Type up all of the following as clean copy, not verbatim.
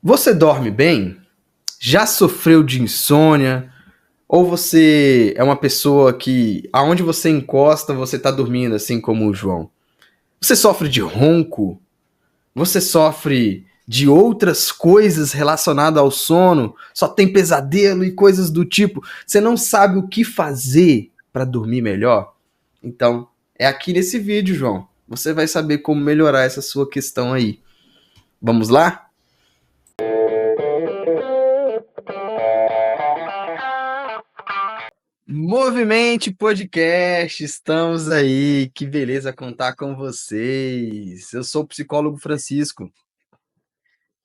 Você dorme bem? Já sofreu de insônia? Ou você é uma pessoa que, aonde você encosta, você tá dormindo, assim como o João? Você sofre de ronco? Você sofre de outras coisas relacionadas ao sono? Só tem pesadelo e coisas do tipo? Você não sabe o que fazer para dormir melhor? Então, é aqui nesse vídeo, João. Você vai saber como melhorar essa sua questão aí. Vamos lá? Movimente Podcast, estamos aí. Que beleza contar com vocês. Eu sou o psicólogo Francisco.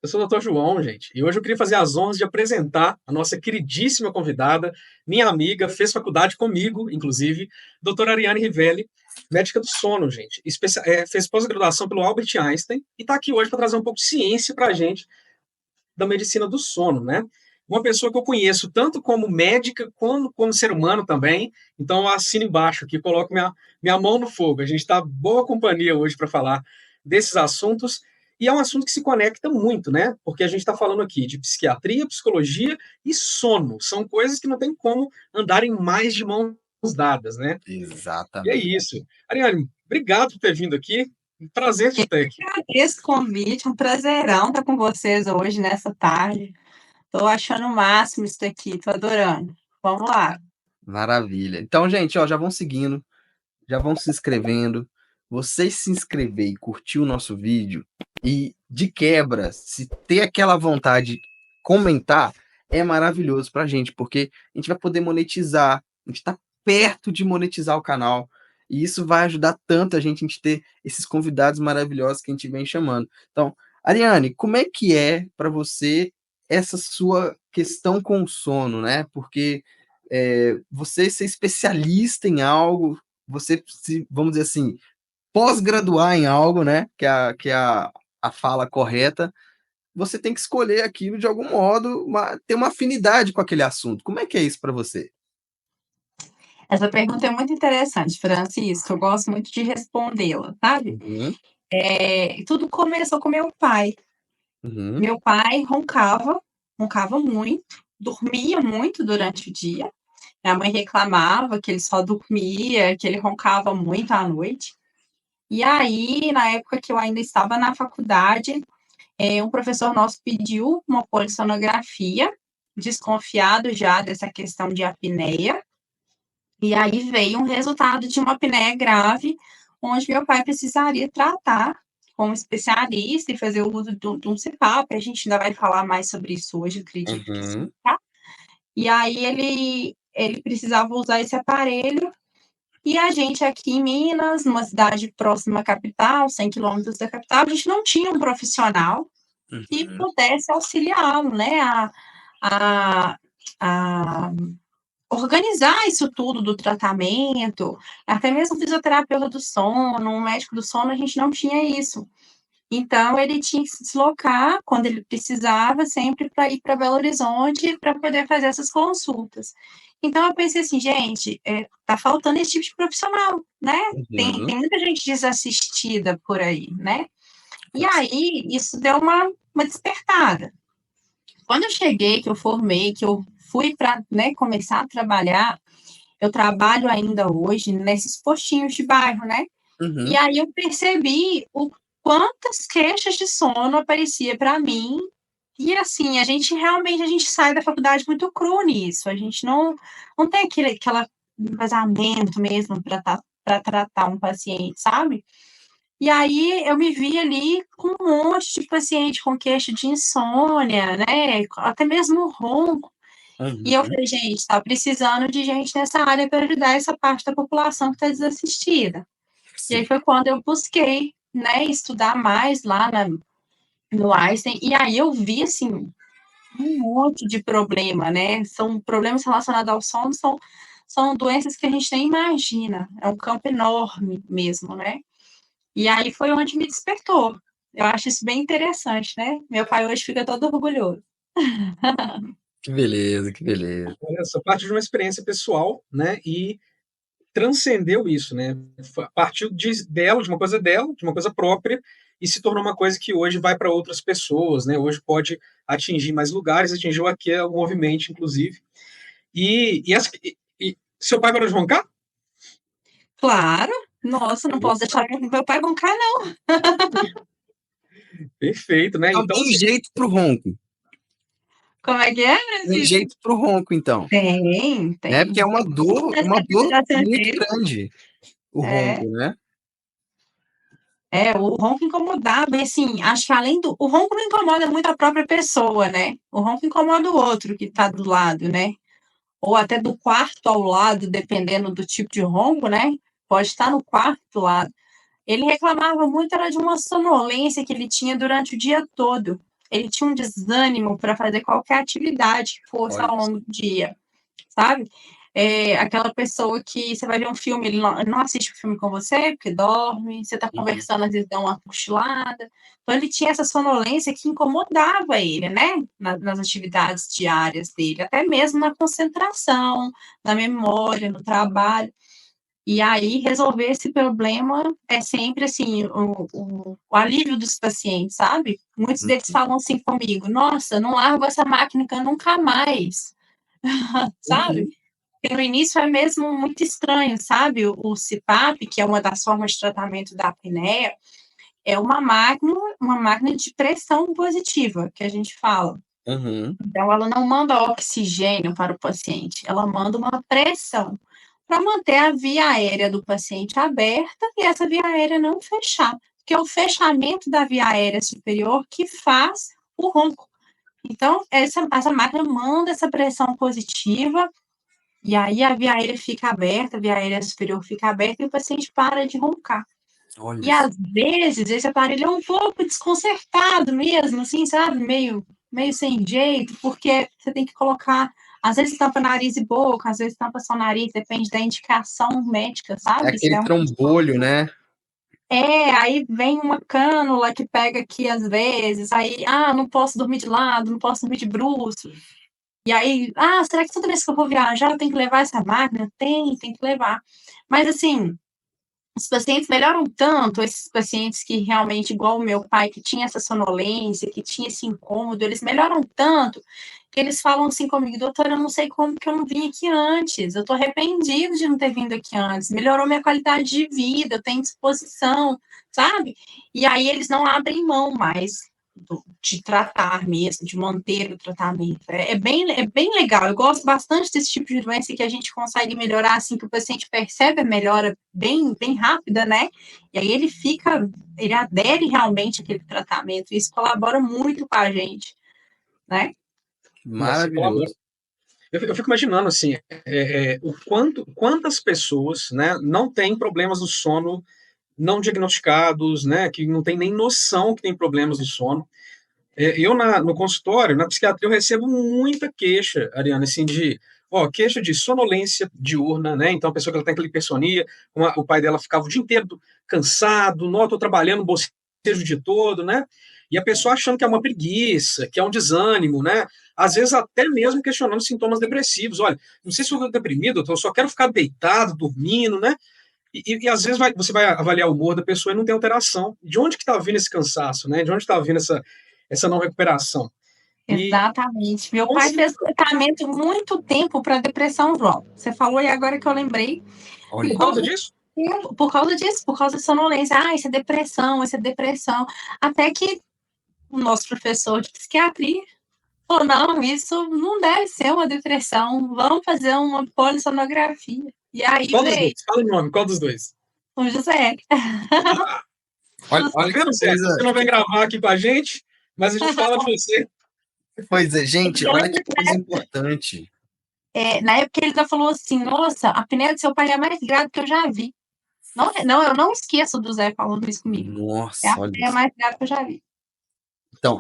Eu sou o Dr. João, gente, e hoje eu queria fazer as honras de apresentar a nossa queridíssima convidada, minha amiga, fez faculdade comigo, inclusive, doutora Ariane Rivelli, médica do sono, gente. Fez pós-graduação pelo Albert Einstein e está aqui hoje para trazer um pouco de ciência para a gente da medicina do sono, né? Uma pessoa que eu conheço tanto como médica como ser humano também, então eu assino embaixo aqui, coloco minha mão no fogo. A gente está boa companhia hoje para falar desses assuntos. E é um assunto que se conecta muito, né? Porque a gente está falando aqui de psiquiatria, psicologia e sono. São coisas que não tem como andarem mais de mãos dadas, né? E é Exatamente. isso. Ariane, obrigado por ter vindo aqui. Um prazer te ter aqui. Agradeço o convite, um prazerão estar com vocês hoje, nessa tarde. Estou achando o máximo isso aqui, estou adorando. Vamos lá. Maravilha. Então, gente, ó, já vão seguindo, já vão se inscrevendo. Vocês se inscrever e curtir o nosso vídeo e, de quebra, se ter aquela vontade de comentar, é maravilhoso pra gente, porque a gente vai poder monetizar. A gente tá perto de monetizar o canal. E isso vai ajudar tanto a gente ter esses convidados maravilhosos que a gente vem chamando. Então, Ariane, como é que é para você essa sua questão com o sono, né? Porque você ser especialista em algo, você, vamos dizer assim, pós-graduar em algo, né? Que é a fala correta, você tem que escolher aquilo de algum modo, ter uma afinidade com aquele assunto. Como é que é isso para você? Essa pergunta é muito interessante, Francisco. Eu gosto muito de respondê-la, sabe? Uhum, Tudo começou com meu pai. uhum, Meu pai roncava muito, dormia muito durante o dia. Minha mãe reclamava que ele só dormia, que ele roncava muito à noite. E aí, na época que eu ainda estava na faculdade, um professor nosso pediu uma polissonografia, desconfiado já dessa questão de apneia, e aí veio um resultado de uma apneia grave, onde meu pai precisaria tratar com um especialista e fazer o uso de um CPAP. A gente ainda vai falar mais sobre isso hoje, acredito que sim, uhum. tá? E aí ele precisava usar esse aparelho, e a gente aqui em Minas, numa cidade próxima à capital, 100 quilômetros da capital, a gente não tinha um profissional que Uhum. pudesse auxiliá-lo, né, a, a organizar isso tudo do tratamento, até mesmo fisioterapeuta do sono, um médico do sono, a gente não tinha isso. Então, ele tinha que se deslocar quando ele precisava, sempre para ir para Belo Horizonte para poder fazer essas consultas. Então, eu pensei assim, gente, tá faltando esse tipo de profissional, né? Tem Uhum. muita gente desassistida por aí, né? E Com cer- aí, isso deu uma despertada. Quando eu cheguei, que eu formei, que eu fui para, né, começar a trabalhar, eu trabalho ainda hoje nesses postinhos de bairro, né? E Uhum. aí eu percebi o quantas queixas de sono aparecia para mim. E assim, a gente sai da faculdade muito cru nisso. A gente não tem aquela embasamento mesmo para tratar um paciente, sabe? E aí eu me vi ali com um monte de paciente com queixa de insônia, né? Até mesmo ronco. E eu Uhum. falei, gente, tá precisando de gente nessa área para ajudar essa parte da população que está desassistida. E aí Sim. foi quando eu busquei, né, estudar mais lá no Einstein, e aí eu vi, assim, um monte de problema, né? São problemas relacionados ao sono, são doenças que a gente nem imagina. É um campo enorme mesmo, né? E aí foi onde me despertou. Eu acho isso bem interessante, né? Meu pai hoje fica todo orgulhoso. Que beleza, que beleza. Olha só, parte de uma experiência pessoal, né? E transcendeu isso, né? Partiu dela, de uma coisa própria, e se tornou uma coisa que hoje vai para outras pessoas, né? Hoje pode atingir mais lugares, atingiu aqui o movimento, inclusive. E seu pai parou de roncar? Claro. Nossa, não posso deixar meu pai roncar, não. Perfeito, né? Então Então, tem assim, jeito pro ronco. Como é que é, Tem Brasil? jeito pro ronco, então. Tem, Né? Porque é tem. uma dor Já tem muito jeito. grande, o É. ronco, né? O ronco incomodava, e assim, acho que além do. O ronco não incomoda muito a própria pessoa, né? O ronco incomoda o outro que tá do lado, né? Ou até do quarto ao lado, dependendo do tipo de ronco, né? Pode estar no quarto do lado. Ele reclamava muito, era de uma sonolência que ele tinha durante o dia todo. Ele tinha um desânimo para fazer qualquer atividade que fosse Olha, ao longo do dia, sabe? Aquela pessoa que você vai ver um filme, ele não assiste o filme com você, porque dorme, você está conversando, às vezes dá uma cochilada. Então, ele tinha essa sonolência que incomodava ele, né? Nas atividades diárias dele, até mesmo na concentração, na memória, no trabalho. E aí, resolver esse problema é sempre, assim, o alívio dos pacientes, sabe? Muitos deles falam assim comigo, nossa, não largo essa máquina nunca mais, sabe? uhum, Porque no início é mesmo muito estranho, sabe? O CPAP, que é uma das formas de tratamento da apneia, é uma máquina de pressão positiva, que a gente fala. uhum. Então, ela não manda oxigênio para o paciente, ela manda uma pressão para manter a via aérea do paciente aberta e essa via aérea não fechar, porque é o fechamento da via aérea superior que faz o ronco. Então, essa máquina manda essa pressão positiva e aí a via aérea fica aberta, a via aérea superior fica aberta e o paciente para de roncar. E Olha só. às vezes esse aparelho é um pouco desconcertado mesmo, assim, sabe? Meio sem jeito, porque você tem que colocar, às vezes tampa nariz e boca, às vezes tampa só nariz, depende da indicação médica, É sabe? Se aquele é trombolho, né? aí vem uma cânula que pega aqui às vezes, aí, não posso dormir de lado, não posso dormir de bruços. E aí, será que toda vez que eu vou viajar eu tenho que levar essa máquina? Tem que levar. Mas assim, os pacientes melhoram tanto, esses pacientes que realmente, igual o meu pai, que tinha essa sonolência, que tinha esse incômodo, eles melhoram tanto que eles falam assim comigo, doutora, eu não sei como que eu não vim aqui antes, eu tô arrependido de não ter vindo aqui antes, melhorou minha qualidade de vida, eu tenho disposição, sabe? E aí eles não abrem mão mais de tratar mesmo, de manter o tratamento. É bem legal. Eu gosto bastante desse tipo de doença que a gente consegue melhorar, assim, que o paciente percebe a melhora bem rápida, né? E aí ele adere realmente àquele tratamento. Isso colabora muito com a gente, né? nossa, colabora. Maravilhoso. Eu fico imaginando assim, quantas pessoas, né, não têm problemas do sono não diagnosticados, né, que não tem nem noção que tem problemas do sono. Eu no consultório, na psiquiatria, eu recebo muita queixa, Ariana, assim, queixa de sonolência diurna, né? Então a pessoa que ela tem aquela hipersonia, o pai dela ficava o dia inteiro cansado, não, estou trabalhando, bocejo o dia todo, né? E a pessoa achando que é uma preguiça, que é um desânimo, né? Às vezes até mesmo questionando sintomas depressivos. Olha, não sei se eu estou deprimido, eu só quero ficar deitado, dormindo, né? E às vezes você vai avaliar o humor da pessoa e não tem alteração. De onde que está vindo esse cansaço, né? De onde está vindo essa não recuperação? E Exatamente. Meu pai fez tratamento muito tempo para depressão, João. Você falou e agora que eu lembrei. Olha, por causa disso? Por causa disso, por causa da sonolência. Isso é depressão, isso é depressão. Até que o nosso professor de psiquiatria falou, não, isso não deve ser uma depressão, vamos fazer uma polissonografia. E aí Qual dos veio dois? Fala o nome, qual dos dois? o José. olha Tá vendo, que Zé? coisa. Você não vem gravar aqui com a gente, mas a gente fala de você. Pois é, gente, olha que coisa importante. Na época ele já falou assim, nossa, a apneia do seu pai é a mais grave que eu já vi. Não, eu não esqueço do Zé falando isso comigo. É a Nossa, olha apneia isso. mais grave que eu já vi. Então,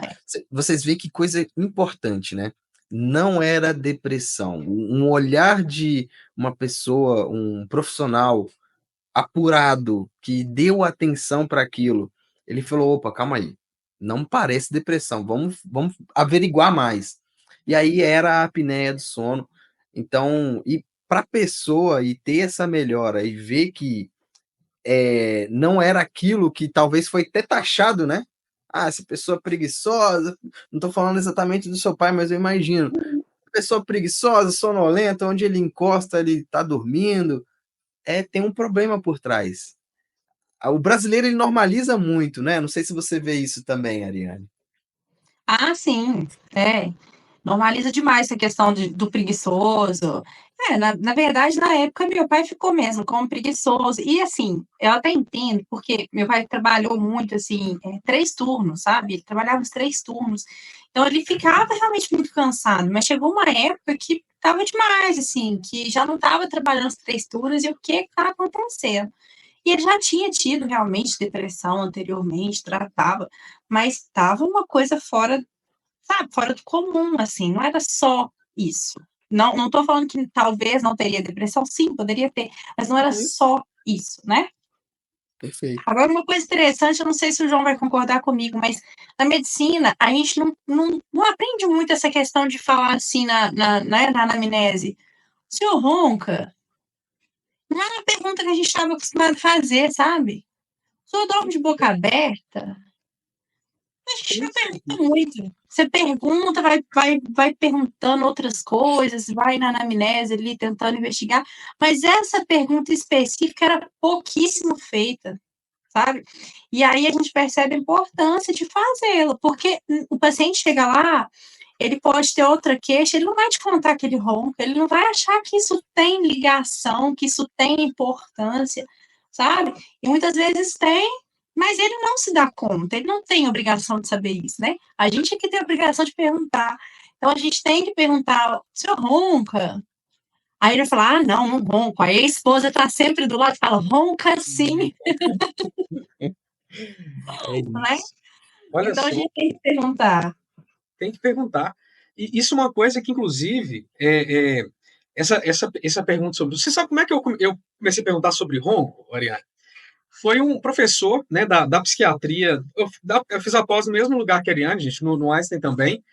vocês veem que coisa importante, né? Não era depressão. Um olhar de uma pessoa, um profissional apurado, que deu atenção para aquilo, ele falou: opa, calma aí, não parece depressão, vamos averiguar mais. E aí era a apneia do sono. Então, e para a pessoa e ter essa melhora e ver que não era aquilo que talvez foi até taxado, né? Ah, essa pessoa preguiçosa, não estou falando exatamente do seu pai, mas eu imagino. Pessoa preguiçosa, sonolenta, onde ele encosta, ele está dormindo. Tem um problema por trás. O brasileiro, ele normaliza muito, né? Não sei se você vê isso também, Ariane. Ah, sim, normaliza demais essa questão do preguiçoso. Na verdade, na época, meu pai ficou mesmo como preguiçoso. E, assim, eu até entendo, porque meu pai trabalhou muito, assim, 3 turnos, sabe? Ele trabalhava os 3 turnos. Então, ele ficava realmente muito cansado. Mas chegou uma época que estava demais, assim, que já não estava trabalhando os 3 turnos e o que está acontecendo? E ele já tinha tido realmente depressão anteriormente, tratava, mas estava uma coisa fora, sabe, fora do comum, assim, não era só isso. Não estou falando que talvez não teria depressão, sim, poderia ter, mas não era só isso, né? Perfeito. Agora, uma coisa interessante, eu não sei se o João vai concordar comigo, mas na medicina, a gente não aprende muito essa questão de falar assim na anamnese. O senhor ronca? Não é uma pergunta que a gente estava acostumado a fazer, sabe? O senhor dorme de boca aberta? A gente não pergunta muito. Você pergunta, vai perguntando outras coisas, vai na anamnese ali tentando investigar, mas essa pergunta específica era pouquíssimo feita, sabe? E aí a gente percebe a importância de fazê-la, porque o paciente chega lá, ele pode ter outra queixa, ele não vai te contar que ele ronca, ele não vai achar que isso tem ligação, que isso tem importância, sabe? E muitas vezes tem, mas ele não se dá conta, ele não tem obrigação de saber isso, né? A gente é que tem a obrigação de perguntar. Então a gente tem que perguntar: o senhor ronca? Aí ele vai falar: ah, não ronco. Aí a esposa tá sempre do lado e fala: ronca sim. Né? Olha Então a só, gente tem que perguntar. tem que perguntar. E isso é uma coisa que, inclusive, essa pergunta sobre. Você sabe como é que eu comecei a perguntar sobre ronco, Ariane? Foi um professor, né, da psiquiatria. Eu fiz a pós no mesmo lugar que a Ariane, gente, no Einstein também.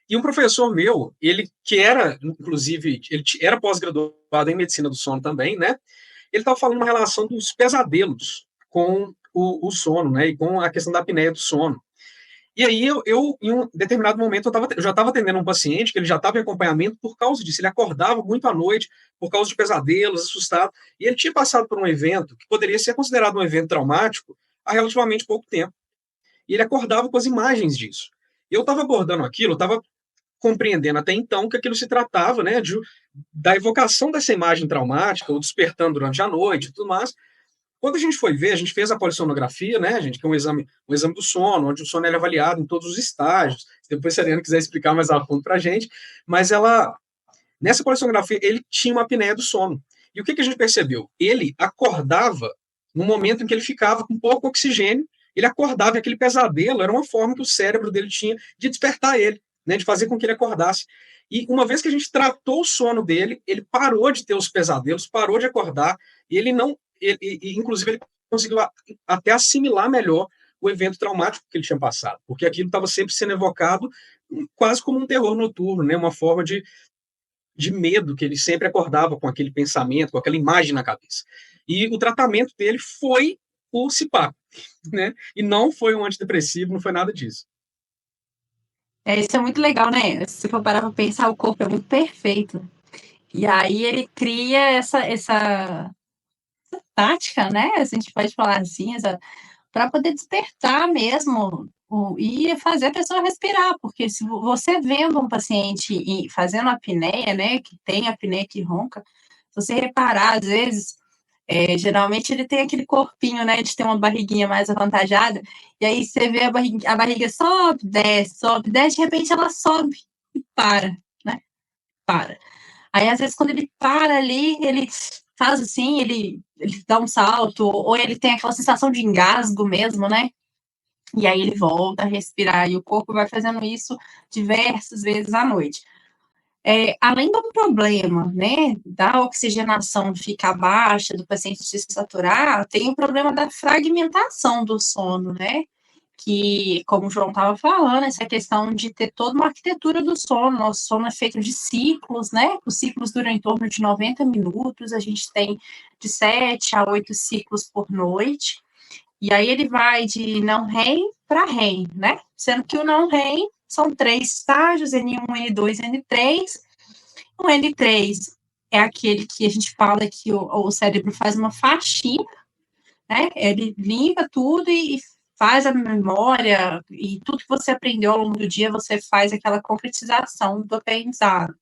E um professor meu, ele que era, inclusive, ele era pós-graduado em medicina do sono também, né? Ele estava falando uma relação dos pesadelos com o sono, né? E com a questão da apneia do sono. E aí, em um determinado momento, eu já estava atendendo um paciente que ele já estava em acompanhamento por causa disso. Ele acordava muito à noite por causa de pesadelos, assustado. E ele tinha passado por um evento que poderia ser considerado um evento traumático há relativamente pouco tempo. E ele acordava com as imagens disso. E eu estava abordando aquilo, eu estava compreendendo até então que aquilo se tratava, né, da evocação dessa imagem traumática, ou despertando durante a noite e tudo mais. Quando a gente foi ver, a gente fez a polissonografia, né, gente, que é um exame do sono, onde o sono é avaliado em todos os estágios. Depois, se a Ariana quiser explicar mais a fundo para a gente, mas nessa polissonografia, ele tinha uma apneia do sono. E o que a gente percebeu? Ele acordava no momento em que ele ficava com pouco oxigênio, ele acordava, e aquele pesadelo era uma forma que o cérebro dele tinha de despertar ele, né, de fazer com que ele acordasse. E uma vez que a gente tratou o sono dele, ele parou de ter os pesadelos, parou de acordar, e ele não. Inclusive, ele conseguiu até assimilar melhor o evento traumático que ele tinha passado, porque aquilo estava sempre sendo evocado quase como um terror noturno, né, uma forma de medo, que ele sempre acordava com aquele pensamento, com aquela imagem na cabeça. E o tratamento dele foi o CPAP, né? E não foi um antidepressivo, não foi nada disso. Isso é muito legal, né? Se for parar para pensar, o corpo é muito perfeito. E aí ele cria essa tática, né? A gente pode falar assim, para poder despertar mesmo e fazer a pessoa respirar, porque se você vendo um paciente e fazendo apneia, né, que tem apneia que ronca, se você reparar, às vezes, geralmente ele tem aquele corpinho, né, de ter uma barriguinha mais avantajada, e aí você vê a barriga sobe, desce, de repente ela sobe e para, né, para. Aí, às vezes, quando ele para ali, ele faz assim, ele dá um salto, ou ele tem aquela sensação de engasgo mesmo, né? E aí ele volta a respirar, e o corpo vai fazendo isso diversas vezes à noite. Além do problema, né, da oxigenação ficar baixa, do paciente se saturar, tem o problema da fragmentação do sono, né? que, como o João estava falando, essa questão de ter toda uma arquitetura do sono. Nosso sono é feito de ciclos, né? Os ciclos duram em torno de 90 minutos, a gente tem de 7 a 8 ciclos por noite, e aí ele vai de não REM para REM, né? Sendo que o não REM são 3 estágios, N1, N2, N3. O N3 é aquele que a gente fala que o cérebro faz uma faxina, né? Ele limpa tudo e faz a memória, e tudo que você aprendeu ao longo do dia, você faz aquela concretização do aprendizado.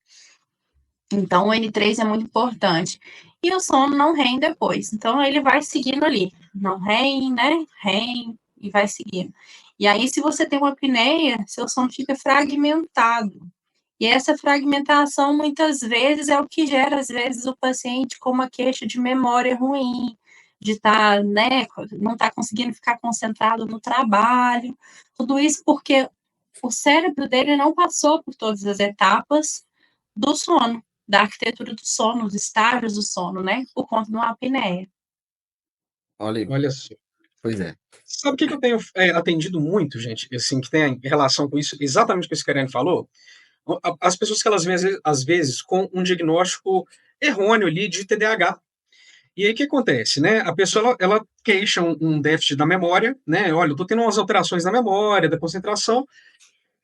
Então, o N3 é muito importante. E o sono não REM depois. Então, ele vai seguindo ali. Não REM, né? REM, e vai seguindo. E aí, se você tem uma apneia, seu sono fica fragmentado. E essa fragmentação, muitas vezes, é o que gera, às vezes, o paciente com uma queixa de memória ruim, de estar, né, não estar conseguindo ficar concentrado no trabalho. Tudo isso porque o cérebro dele não passou por todas as etapas do sono, da arquitetura do sono, os estágios do sono, né, por conta de uma apneia. Olha aí. Olha só. Pois é. Sabe o que eu tenho atendido muito, gente, assim, que tem relação com isso, exatamente o que esse Karen falou? As pessoas que elas vêm, às vezes, com um diagnóstico errôneo ali de TDAH. E aí o que acontece, né? A pessoa ela queixa um déficit da memória, né? Olha, eu tô tendo umas alterações na memória, da concentração,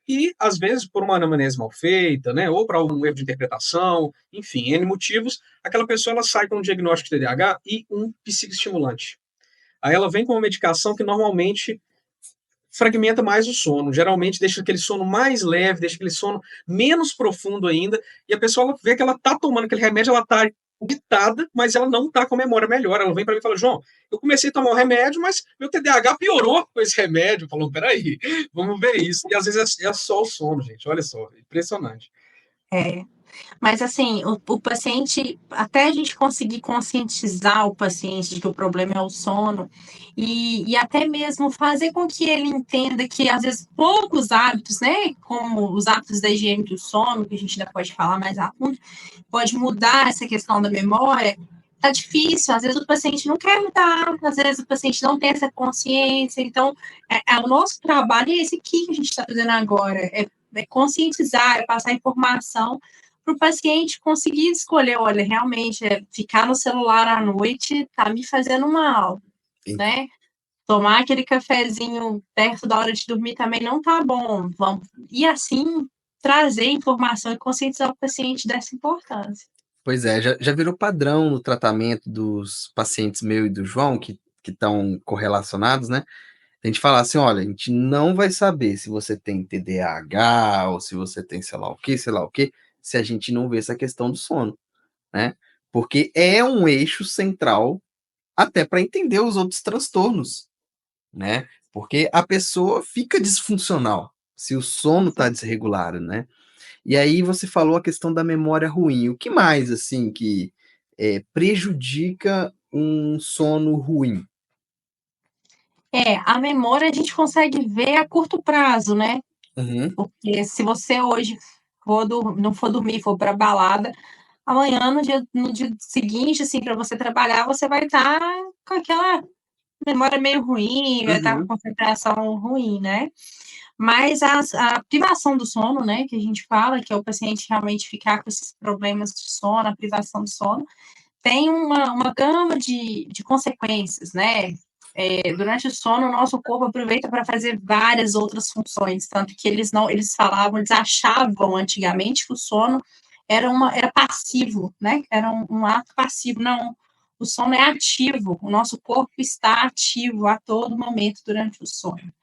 e às vezes por uma anamnese mal feita, né? Ou para algum erro de interpretação, enfim, N motivos, aquela pessoa ela sai com um diagnóstico de TDAH e um psicoestimulante. Aí ela vem com uma medicação que normalmente fragmenta mais o sono, geralmente deixa aquele sono mais leve, deixa aquele sono menos profundo ainda, e a pessoa ela vê que ela tá tomando aquele remédio, ela tá agitada, mas ela não tá com a memória melhor. Ela vem para mim e fala: João, eu comecei a tomar o remédio, mas meu TDAH piorou com esse remédio. Falou: peraí, vamos ver isso. E às vezes é só o sono, gente, olha só, impressionante. É. Mas, assim, o paciente, até a gente conseguir conscientizar o paciente de que o problema é o sono, e até mesmo fazer com que ele entenda que, às vezes, poucos hábitos, né, como os hábitos da higiene do sono, que a gente ainda pode falar mais a fundo, pode mudar essa questão da memória, tá difícil. Às vezes o paciente não quer mudar, às vezes o paciente não tem essa consciência. Então, o nosso trabalho é esse aqui que a gente está fazendo agora, é conscientizar, é passar informação para o paciente conseguir escolher, olha, realmente, ficar no celular à noite está me fazendo mal, né? Tomar aquele cafezinho perto da hora de dormir também não tá bom. Vamos, e assim, trazer informação e conscientizar o paciente dessa importância. Pois é, já virou padrão no tratamento dos pacientes meu e do João, que estão correlacionados, né? A gente falar assim, olha, a gente não vai saber se você tem TDAH ou se você tem sei lá o quê, se a gente não vê essa questão do sono, né? Porque é um eixo central até para entender os outros transtornos, né? Porque a pessoa fica disfuncional se o sono está desregulado, né? E aí você falou a questão da memória ruim. O que mais, assim, que prejudica um sono ruim? A memória a gente consegue ver a curto prazo, né? Uhum. Porque se você hoje não for dormir, for para balada, amanhã, no dia seguinte, assim, para você trabalhar, você vai estar com aquela memória meio ruim, vai estar com concentração ruim, né? Mas a privação do sono, né, que a gente fala, que é o paciente realmente ficar com esses problemas de sono, a privação do sono, tem uma gama de consequências, né? Durante o sono, o nosso corpo aproveita para fazer várias outras funções, tanto que eles achavam antigamente que o sono era passivo, né? Era um ato passivo. Não, o sono é ativo, o nosso corpo está ativo a todo momento durante o sono.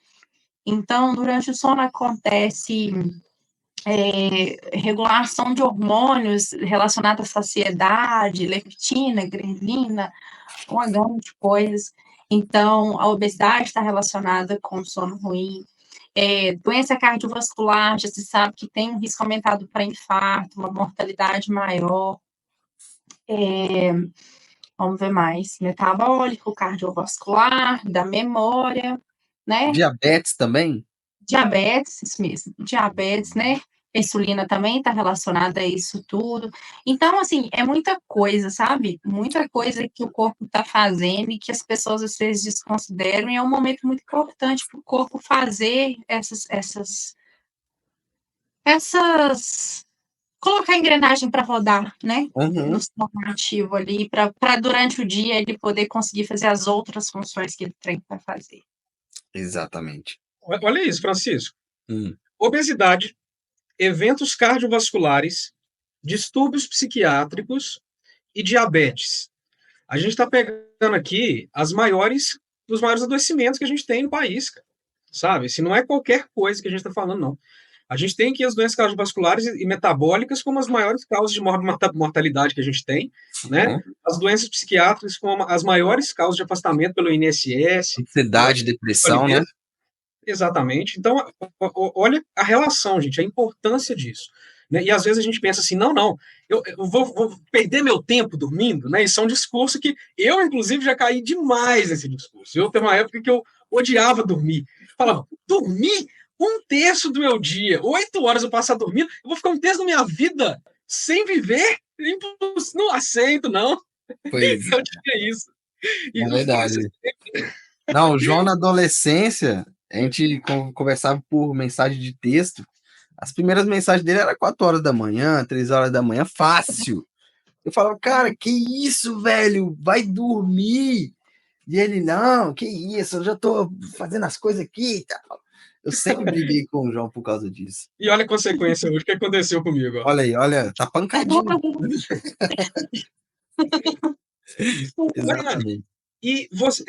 Então, durante o sono acontece regulação de hormônios relacionados à saciedade, leptina, grelina, uma gama de coisas. Então, a obesidade está relacionada com sono ruim. Doença cardiovascular, já se sabe que tem um risco aumentado para infarto, uma mortalidade maior. Vamos ver mais. Metabólico, cardiovascular, da memória, né? Diabetes também? Diabetes, isso mesmo. Diabetes, né? A insulina também está relacionada a isso tudo. Então, assim, é muita coisa, sabe? Muita coisa que o corpo está fazendo e que as pessoas às vezes desconsideram, e é um momento muito importante para o corpo fazer essas colocar a engrenagem para rodar, né? No sistema ativo ali, para durante o dia ele poder conseguir fazer as outras funções que ele tem para fazer. Exatamente. Olha isso, Francisco. Obesidade, eventos cardiovasculares, distúrbios psiquiátricos e diabetes. A gente está pegando aqui os maiores adoecimentos que a gente tem no país, cara, sabe? Se não é qualquer coisa que a gente está falando, não. A gente tem aqui as doenças cardiovasculares e metabólicas como as maiores causas de mortalidade que a gente tem, né? As doenças psiquiátricas como as maiores causas de afastamento pelo INSS. Ansiedade, depressão, né? Exatamente. Então, olha a relação, gente, a importância disso. Né? E às vezes a gente pensa assim, não, eu vou perder meu tempo dormindo, né? Isso é um discurso que eu, inclusive, já caí demais nesse discurso. Eu tenho uma época que eu odiava dormir. Falava, dormir 1/3 do meu dia, 8 horas eu passar dormindo, eu vou ficar 1/3 da minha vida sem viver? Não aceito, não. Pois eu tinha isso. É verdade. Não, o João, na adolescência, a gente conversava por mensagem de texto. As primeiras mensagens dele eram 4 horas da manhã, 3 horas da manhã, fácil. Eu falava, cara, que isso, velho? Vai dormir. E ele, não, que isso, eu já tô fazendo as coisas aqui e tal. Eu sempre briguei com o João por causa disso. E olha a consequência hoje, o que aconteceu comigo. Ó. Olha aí, olha, tá pancadinho. Exatamente. E você,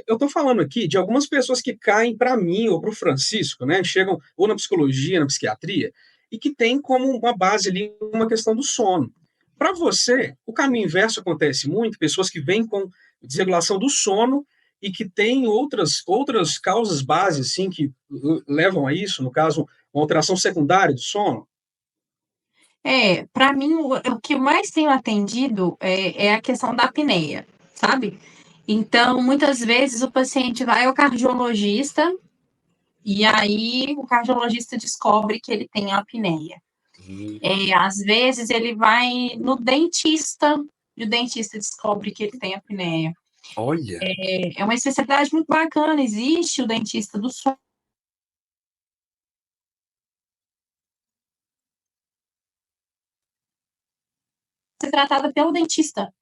eu estou falando aqui de algumas pessoas que caem para mim ou para o Francisco, né? Chegam ou na psicologia, na psiquiatria, e que tem como uma base ali uma questão do sono. Para você, o caminho inverso acontece muito, pessoas que vêm com desregulação do sono e que têm outras causas bases assim, que levam a isso, no caso, uma alteração secundária do sono. Para mim, o que mais tenho atendido é a questão da apneia, sabe? Então, muitas vezes o paciente vai ao cardiologista e aí o cardiologista descobre que ele tem apneia. Às vezes ele vai no dentista e o dentista descobre que ele tem apneia. Olha. É uma especialidade muito bacana, existe o dentista do sono. Ser tratada pelo dentista.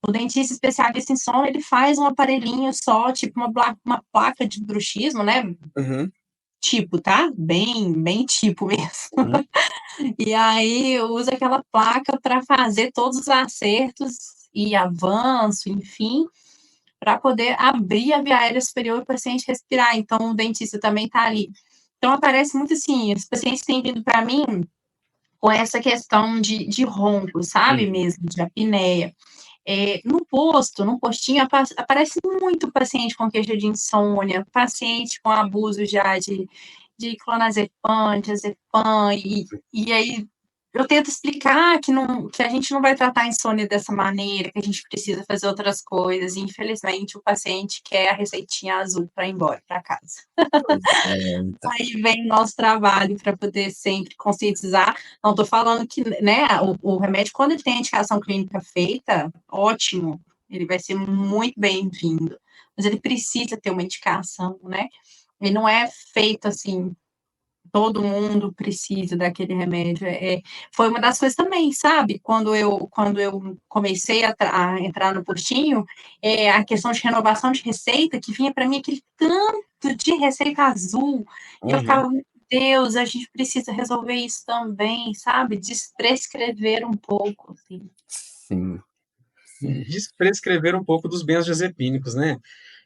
O dentista especialista em sono, ele faz um aparelhinho só, tipo uma placa de bruxismo, né? Tipo, tá? Bem tipo mesmo. E aí usa aquela placa para fazer todos os acertos e avanço, enfim, para poder abrir a via aérea superior e o paciente respirar. Então, o dentista também está ali. Então, aparece muito assim, os pacientes têm vindo para mim com essa questão de ronco, sabe, mesmo, de apneia. No postinho, aparece muito paciente com queixa de insônia, paciente com abuso já de clonazepam, diazepam, e aí eu tento explicar que a gente não vai tratar a insônia dessa maneira, que a gente precisa fazer outras coisas, e infelizmente o paciente quer a receitinha azul para ir embora para casa. Então. Aí vem o nosso trabalho para poder sempre conscientizar. Não estou falando que, né, o remédio, quando ele tem a indicação clínica feita, ótimo, ele vai ser muito bem-vindo, mas ele precisa ter uma indicação, né? Ele não é feito assim, todo mundo precisa daquele remédio. Foi uma das coisas também, sabe? Quando eu comecei a entrar no postinho, a questão de renovação de receita, que vinha para mim aquele tanto de receita azul, e eu ficava, meu Deus, a gente precisa resolver isso também, sabe? Desprescrever um pouco, assim. Sim. Desprescrever um pouco dos benzodiazepínicos, né?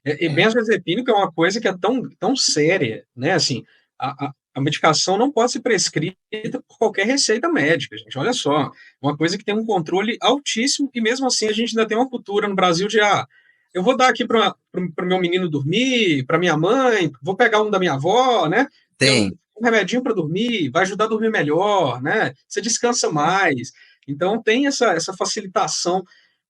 E benzodiazepínico é uma coisa que é tão séria, né? Assim, a medicação não pode ser prescrita por qualquer receita médica, gente. Olha só, uma coisa que tem um controle altíssimo e mesmo assim a gente ainda tem uma cultura no Brasil de eu vou dar aqui para o meu menino dormir, para minha mãe, vou pegar um da minha avó, né? Tem um remedinho para dormir, vai ajudar a dormir melhor, né? Você descansa mais. Então tem essa facilitação.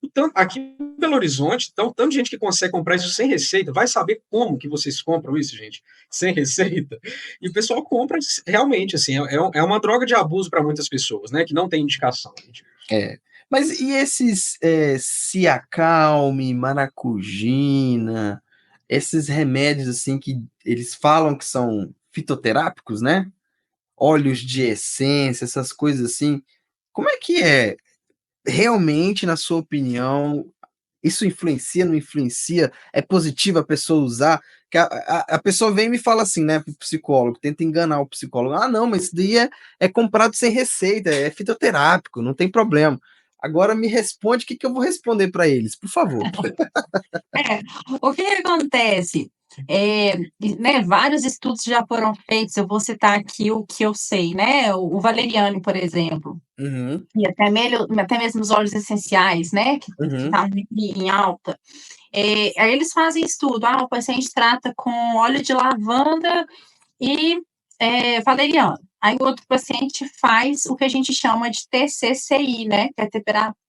Então, aqui em Belo Horizonte, então, tanto gente que consegue comprar isso sem receita, vai saber como que vocês compram isso, gente, sem receita. E o pessoal compra realmente, assim, é uma droga de abuso para muitas pessoas, né, que não tem indicação. É. Mas e esses Ciacalme, Maracugina, esses remédios assim que eles falam que são fitoterápicos, né? Óleos de essência, essas coisas assim. Como é que é? Realmente, na sua opinião, isso influencia, não influencia? É positivo a pessoa usar? Que a pessoa vem e me fala assim, né, pro psicólogo, tenta enganar o psicólogo. Ah, não, mas isso daí é comprado sem receita, é fitoterápico, não tem problema. Agora me responde o que eu vou responder para eles, por favor. É, o que que acontece? É, né, vários estudos já foram feitos, eu vou citar aqui o que eu sei, né? O valeriano, por exemplo, Uhum, e até mesmo os óleos essenciais, né? Que uhum, está em alta. Aí eles fazem estudo, o paciente trata com óleo de lavanda e valeriano. Aí o outro paciente faz o que a gente chama de TCCI, né? Que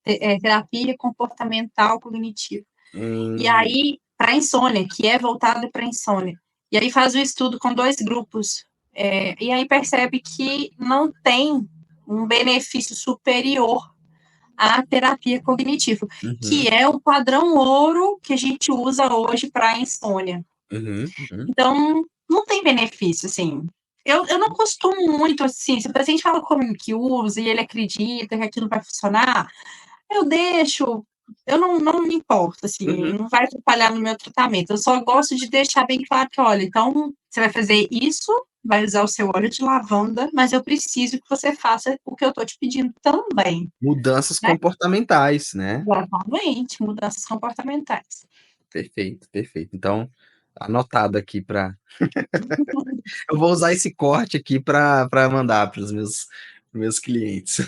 é terapia comportamental cognitiva. E hum, aí, para insônia, que é voltado para insônia. E aí faz o estudo com 2 grupos. E aí percebe que não tem um benefício superior à terapia cognitiva, uhum, que é o padrão ouro que a gente usa hoje para insônia. uhum, uhum, Então, não tem benefício, assim. Eu não costumo muito, assim, se o paciente fala comigo que usa e ele acredita que aquilo vai funcionar, eu deixo, eu não me importo, assim, uhum. não vai atrapalhar no meu tratamento. Eu só gosto de deixar bem claro que, olha, então você vai fazer isso, vai usar o seu óleo de lavanda, mas eu preciso que você faça o que eu estou te pedindo também, Mudanças né? comportamentais, né? Exatamente, mudanças comportamentais. Perfeito, perfeito. Então, anotado aqui para. Eu vou usar esse corte aqui para mandar para os meus clientes.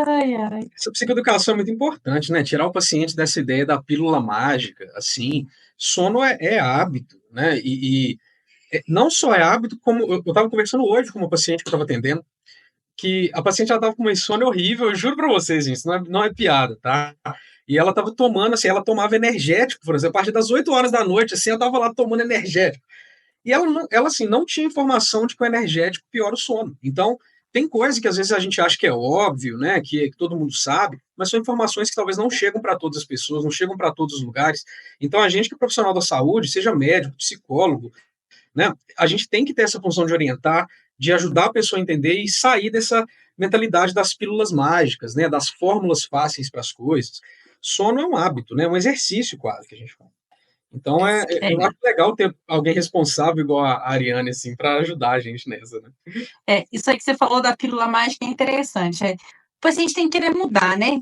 Ai, ai. Essa psicoeducação é muito importante, né? Tirar o paciente dessa ideia da pílula mágica, assim, sono é hábito, né? Não só é hábito, como eu estava conversando hoje com uma paciente que eu estava atendendo, que a paciente já estava com uma insônia horrível, eu juro para vocês, gente, não é piada, tá? E ela estava tomando, assim, ela tomava energético, por exemplo, a partir das 8 horas da noite, assim, ela estava lá tomando energético. E ela, assim, não tinha informação de que o energético piora o sono. Então, tem coisa que às vezes a gente acha que é óbvio, né, que todo mundo sabe, mas são informações que talvez não chegam para todas as pessoas, não chegam para todos os lugares. Então, a gente que é profissional da saúde, seja médico, psicólogo, né, a gente tem que ter essa função de orientar, de ajudar a pessoa a entender e sair dessa mentalidade das pílulas mágicas, né, das fórmulas fáceis para as coisas. Sono é um hábito, né, um exercício quase que a gente faz. Então, É, eu acho legal ter alguém responsável igual a Ariane, assim, para ajudar a gente nessa, né? isso aí que você falou da pílula mágica é interessante. O paciente tem que querer mudar, né?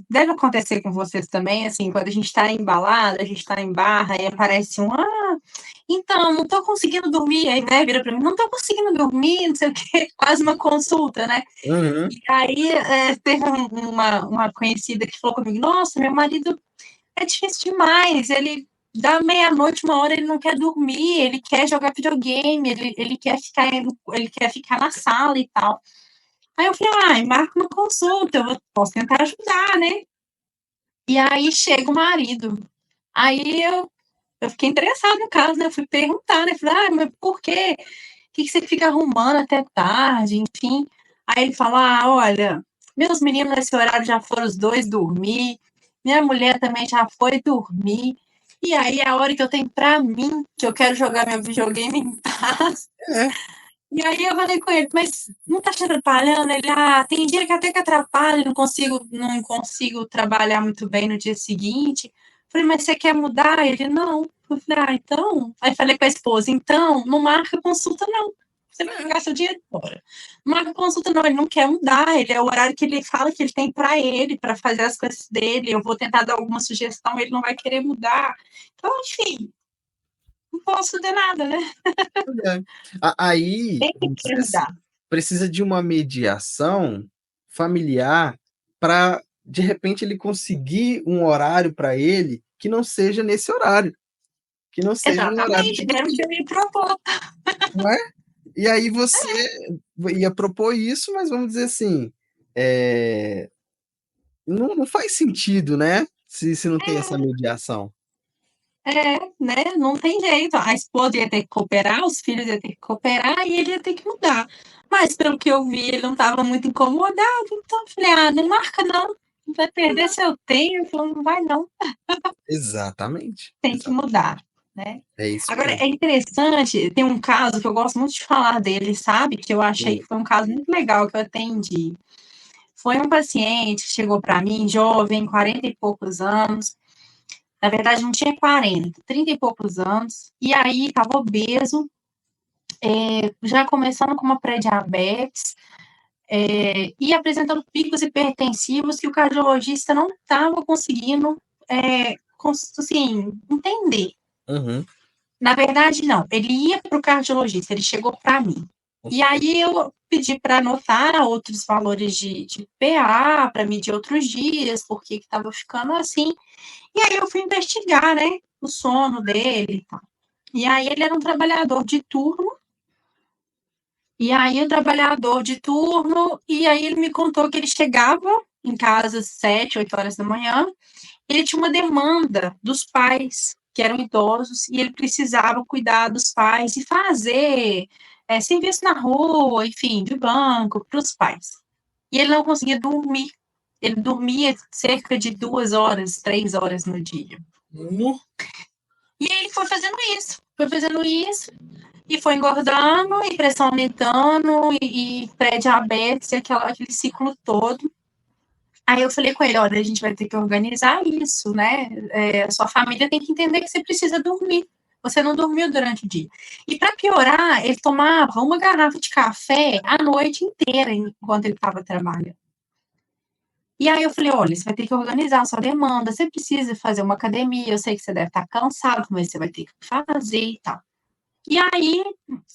Deve acontecer com vocês também, assim, quando a gente está embalada, a gente está em barra, e aparece então, não estou conseguindo dormir, aí, né, vira para mim, não estou conseguindo dormir, não sei o quê, quase uma consulta, né? Uhum. E aí, teve uma conhecida que falou comigo, nossa, meu marido é difícil demais, ele dá meia-noite, 1 hora, ele não quer dormir, ele quer jogar videogame, ele quer ficar na sala e tal. Aí eu falei, marca uma consulta, posso tentar ajudar, né? E aí chega o marido. Aí eu fiquei interessada no caso, né? Eu fui perguntar, né? Falei, mas por quê? O que você fica arrumando até tarde, enfim. Aí ele fala, olha, meus meninos nesse horário já foram os dois dormir, minha mulher também já foi dormir, e aí é a hora que eu tenho pra mim, que eu quero jogar meu videogame em paz. É, E aí eu falei com ele, mas não tá te atrapalhando? Ele, tem dia que até que atrapalha, não consigo trabalhar muito bem no dia seguinte. Falei, mas você quer mudar? Ele, não. Eu falei, então. Aí falei com a esposa, então, não marca consulta, não. Você vai jogar seu dinheiro fora. Não marca consulta, não. Ele não quer mudar. Ele é o horário que ele fala que ele tem para ele, para fazer as coisas dele. Eu vou tentar dar alguma sugestão, ele não vai querer mudar. Então, enfim, não posso fazer nada, né? é. Aí, Tem que vamos dizer querer assim, mudar. precisa de uma mediação familiar para, de repente, ele conseguir um horário para ele que não seja nesse horário, que não seja no horário Exatamente, de era o que eu ia propor. não é? E aí você ia propor isso, mas vamos dizer assim, Não faz sentido, né? Se não tem essa mediação. Né? Não tem jeito. A esposa ia ter que cooperar, os filhos iam ter que cooperar e ele ia ter que mudar. Mas pelo que eu vi, ele não estava muito incomodado, então eu falei, não marca não. Vai perder seu tempo. Ele falou, não vai não, Exatamente. tem que mudar, né? É isso Agora, mesmo. é interessante, tem um caso que eu gosto muito de falar dele, sabe? Que eu achei que foi um caso muito legal que eu atendi. Foi um paciente que chegou para mim, jovem, 40 e poucos anos. Na verdade, não tinha 40, 30 e poucos anos. E aí, estava obeso, já começando com uma pré-diabetes, e apresentando picos hipertensivos que o cardiologista não estava conseguindo, assim, entender. Uhum. Na verdade, não. Ele ia para o cardiologista, ele chegou para mim. E aí eu pedi para anotar outros valores de PA, para medir outros dias, porque estava ficando assim. E aí eu fui investigar, né, o sono dele e tal. E aí ele era um trabalhador de turno, e aí ele me contou que ele chegava em casa às 7, 8 horas da manhã, ele tinha uma demanda dos pais, que eram idosos, e ele precisava cuidar dos pais e fazer serviço na rua, enfim, de banco, para os pais. E ele não conseguia dormir. Ele dormia cerca de 2 horas, 3 horas no dia. E aí ele foi fazendo isso, e foi engordando, e pressão aumentando, e pré-diabetes, e aquele ciclo todo. Aí eu falei com ele, olha, a gente vai ter que organizar isso, né? A sua família tem que entender que você precisa dormir. Você não dormiu durante o dia. E para piorar, ele tomava uma garrafa de café a noite inteira enquanto ele estava trabalhando. E aí eu falei, olha, você vai ter que organizar a sua demanda, você precisa fazer uma academia, eu sei que você deve estar cansado, mas você vai ter que fazer e tal. E aí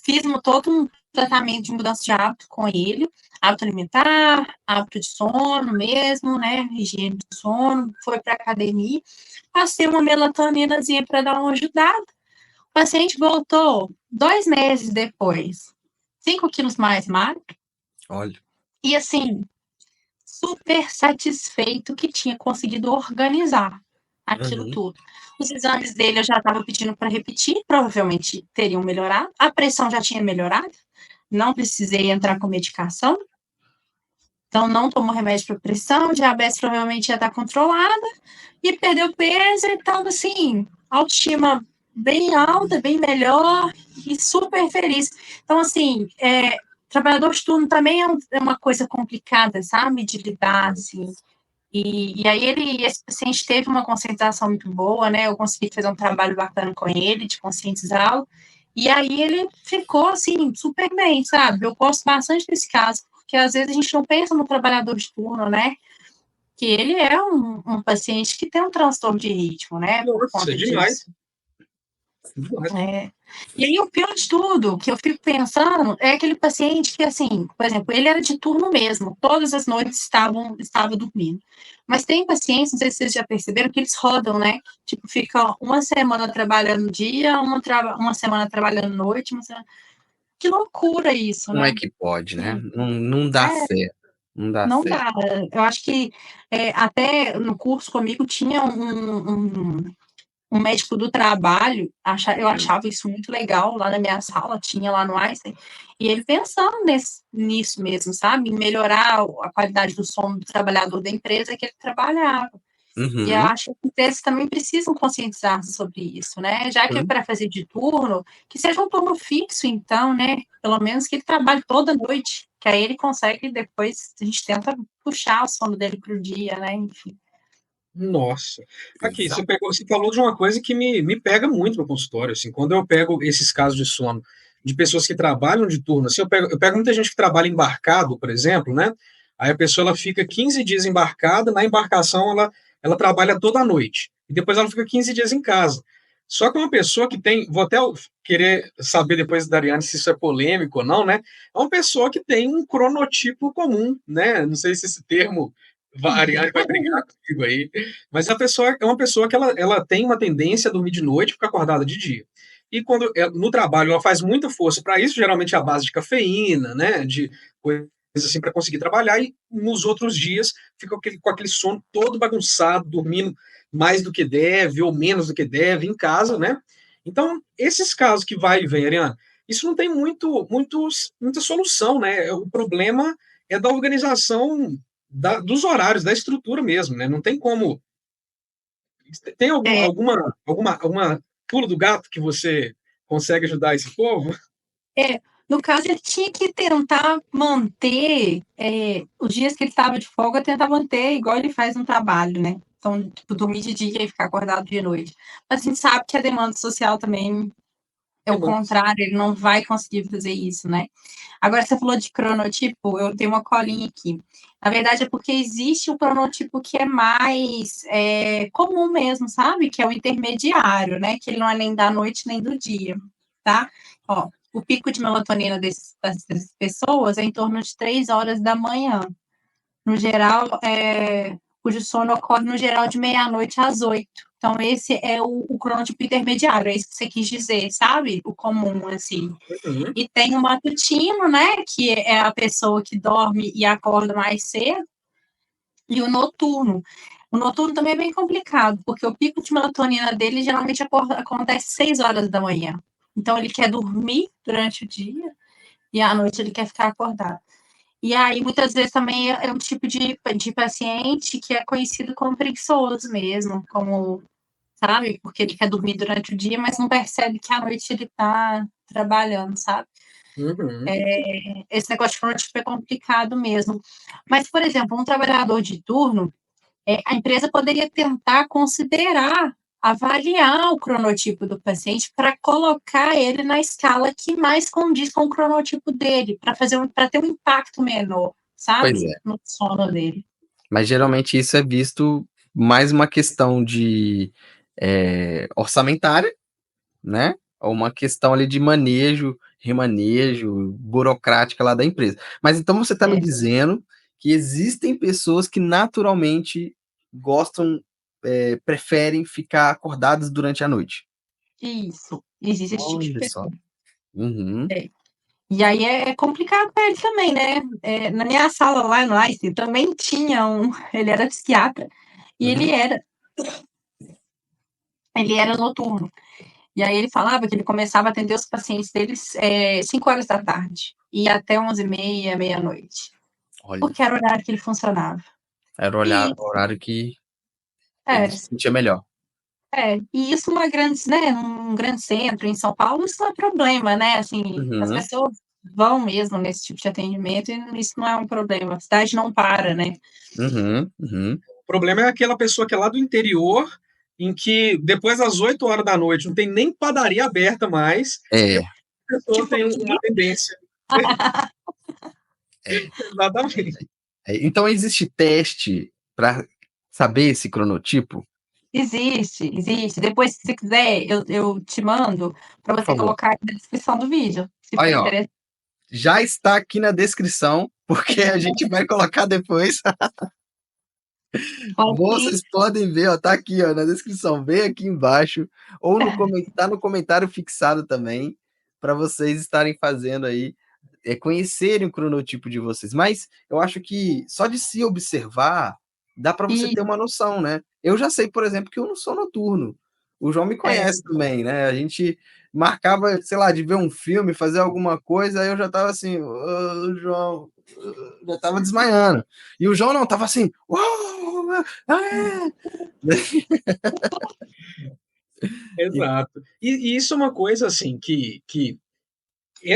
fiz todo um tratamento de mudança de hábito com ele, hábito alimentar, hábito de sono mesmo, né, higiene de sono, foi para academia, passei uma melatoninazinha para dar uma ajudada. O paciente voltou 2 meses depois, 5 quilos mais magro. Olha. E assim, super satisfeito que tinha conseguido organizar aquilo tudo. Os exames dele eu já estava pedindo para repetir, provavelmente teriam melhorado. A pressão já tinha melhorado, não precisei entrar com medicação. Então, não tomou remédio para pressão, diabetes provavelmente ia estar controlada, e perdeu peso e estava assim, autoestima bem alta, bem melhor, e super feliz. Então, assim, trabalhador de turno também é uma coisa complicada, sabe, de lidar, assim. E aí esse paciente teve uma conscientização muito boa, né? Eu consegui fazer um trabalho bacana com ele, de conscientizá-lo. E aí ele ficou, assim, super bem, sabe? Eu gosto bastante desse caso, porque às vezes a gente não pensa no trabalhador de turno, né? Que ele é um paciente que tem um transtorno de ritmo, né? Por Nossa, conta demais. disso. E aí, o pior de tudo, que eu fico pensando, é aquele paciente que, assim, por exemplo, ele era de turno mesmo, todas as noites estava dormindo. Mas tem pacientes, não sei se vocês já perceberam, que eles rodam, né? Tipo, fica uma semana trabalhando dia, uma semana trabalhando noite, Que loucura isso, Como é né? que pode, né? Não dá certo. Não dá Não certo. dá. Eu acho que até no curso comigo tinha um médico do trabalho, eu achava isso muito legal, lá na minha sala, tinha lá no Einstein, e ele pensando nisso mesmo, sabe? Em melhorar a qualidade do sono do trabalhador da empresa que ele trabalhava. E eu acho que as empresas também precisam conscientizar sobre isso, né? Já que é para fazer de turno, que seja um turno fixo, então, né? Pelo menos que ele trabalhe toda noite, que aí ele consegue depois, a gente tenta puxar o sono dele para o dia, né? Enfim. Nossa. Aqui, você falou de uma coisa que me pega muito no consultório, assim, quando eu pego esses casos de sono de pessoas que trabalham de turno, assim, eu pego muita gente que trabalha embarcado, por exemplo, né? Aí a pessoa ela fica 15 dias embarcada, na embarcação ela trabalha toda a noite, e depois ela fica 15 dias em casa. Só que uma pessoa que tem, vou até querer saber depois da Ariane se isso é polêmico ou não, né? É uma pessoa que tem um cronotipo comum, né? Não sei se esse termo a Ariane vai brincar comigo aí. Mas a pessoa é uma pessoa que ela tem uma tendência a dormir de noite e ficar acordada de dia. E quando no trabalho ela faz muita força para isso, geralmente é a base de cafeína, né? De coisas assim, para conseguir trabalhar, e nos outros dias fica com aquele sono todo bagunçado, dormindo mais do que deve ou menos do que deve em casa, né? Então, esses casos que vai e vem, Ariana, isso não tem muita solução, né? O problema é da organização dos horários, da estrutura mesmo, né? Não tem como. Tem É, alguma pulo do gato que você consegue ajudar esse povo? no caso, ele tinha que tentar manter os dias que ele estava de folga, tentar manter igual ele faz no trabalho, né? Então, tipo, dormir de dia e ficar acordado de noite. Mas a gente sabe que a demanda social também é o contrário, ele não vai conseguir fazer isso, né? Agora, você falou de cronotipo, eu tenho uma colinha aqui. Na verdade, é porque existe um cronotipo que é mais comum mesmo, sabe? Que é o intermediário, né? Que ele não é nem da noite nem do dia, tá? Ó, o pico de melatonina dessas pessoas é em torno de 3 horas da manhã. No geral, cujo sono ocorre no geral de meia-noite às 8. Então, esse é o cronotipo intermediário, é isso que você quis dizer, sabe? O comum, assim. Uhum. E tem o matutino, né? Que é a pessoa que dorme e acorda mais cedo. E o noturno. O noturno também é bem complicado, porque o pico de melatonina dele geralmente acontece 6 horas da manhã. Então, ele quer dormir durante o dia e à noite ele quer ficar acordado. E aí, muitas vezes, também é um tipo de paciente que é conhecido como preguiçoso mesmo, como, sabe? Porque ele quer dormir durante o dia, mas não percebe que à noite ele está trabalhando, sabe? Uhum. Esse negócio de cronotipo é complicado mesmo. Mas, por exemplo, um trabalhador de turno, a empresa poderia tentar considerar avaliar o cronotipo do paciente para colocar ele na escala que mais condiz com o cronotipo dele, para ter um impacto menor, Pois sabe? é. No sono dele. Mas geralmente isso é visto mais uma questão de orçamentária, né? Ou uma questão ali de manejo, remanejo, burocrática lá da empresa. Mas então você está me dizendo que existem pessoas que naturalmente gostam, preferem ficar acordadas durante a noite. Isso. Existe esse tipo de Olha só. pessoa. Uhum, E aí é complicado para ele também, né? Na minha sala lá no Einstein também tinha ele era psiquiatra, e uhum. ele era noturno. E aí ele falava que ele começava a atender os pacientes deles 5 horas da tarde e até 11h30, meia-noite. Olha, Porque era o horário que ele funcionava. era o E horário que ele é, se sentia melhor. e isso num grande centro, em São Paulo, isso não é problema, né? Assim, as Uhum, pessoas vão mesmo nesse tipo de atendimento e isso não é um problema. A cidade não para, né? uhum, uhum. O problema é aquela pessoa que é lá do interior, em que depois das 8 horas da noite não tem nem padaria aberta mais, e a É, pessoa Tipo tem aqui, uma tendência. é. Exatamente. Então existe teste para saber esse cronotipo? existe. Depois, se você quiser, eu te mando para Por você favor. colocar aí na descrição do vídeo, se for Aí, ó, interessante. já está aqui na descrição, porque a gente vai colocar depois. Vocês podem ver, ó, tá aqui, ó, na descrição. Vem aqui embaixo ou tá no comentário fixado também, para vocês estarem fazendo aí, conhecerem o cronotipo de vocês. Mas eu acho que só de se observar dá para você E ter uma noção, né? Eu já sei, por exemplo, que eu não sou noturno. O João me é, conhece também, né? A gente marcava, sei lá, de ver um filme, fazer alguma coisa, aí eu já tava assim, "Ô, João, já tava desmaiando. E o João não, tava assim, uau, ah, é." Exato. E isso é uma coisa assim que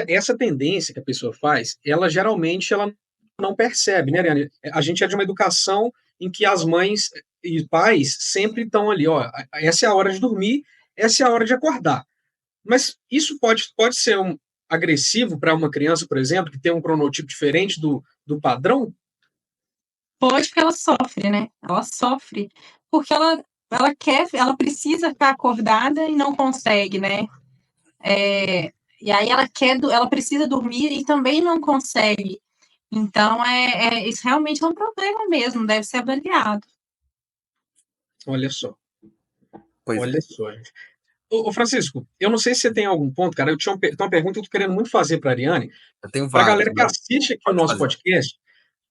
essa tendência que a pessoa faz, ela geralmente ela não percebe, né, Ariane? A gente é de uma educação em que as mães e pais sempre estão ali, ó, essa é a hora de dormir, essa é a hora de acordar. Mas isso pode ser agressivo para uma criança, por exemplo, que tem um cronotipo diferente do padrão? pode porque ela sofre, né? Ela sofre porque ela precisa ficar acordada e não consegue, né? E aí ela precisa dormir e também não consegue. Então, isso realmente é um problema mesmo, deve ser avaliado. Olha só, Pois é. olha só. Ô, Francisco, eu não sei se você tem algum ponto, cara. Eu tinha tenho uma pergunta que eu tô querendo muito fazer para a Ariane, Eu tenho para a vários, galera que mas assiste aqui o pode nosso fazer. podcast,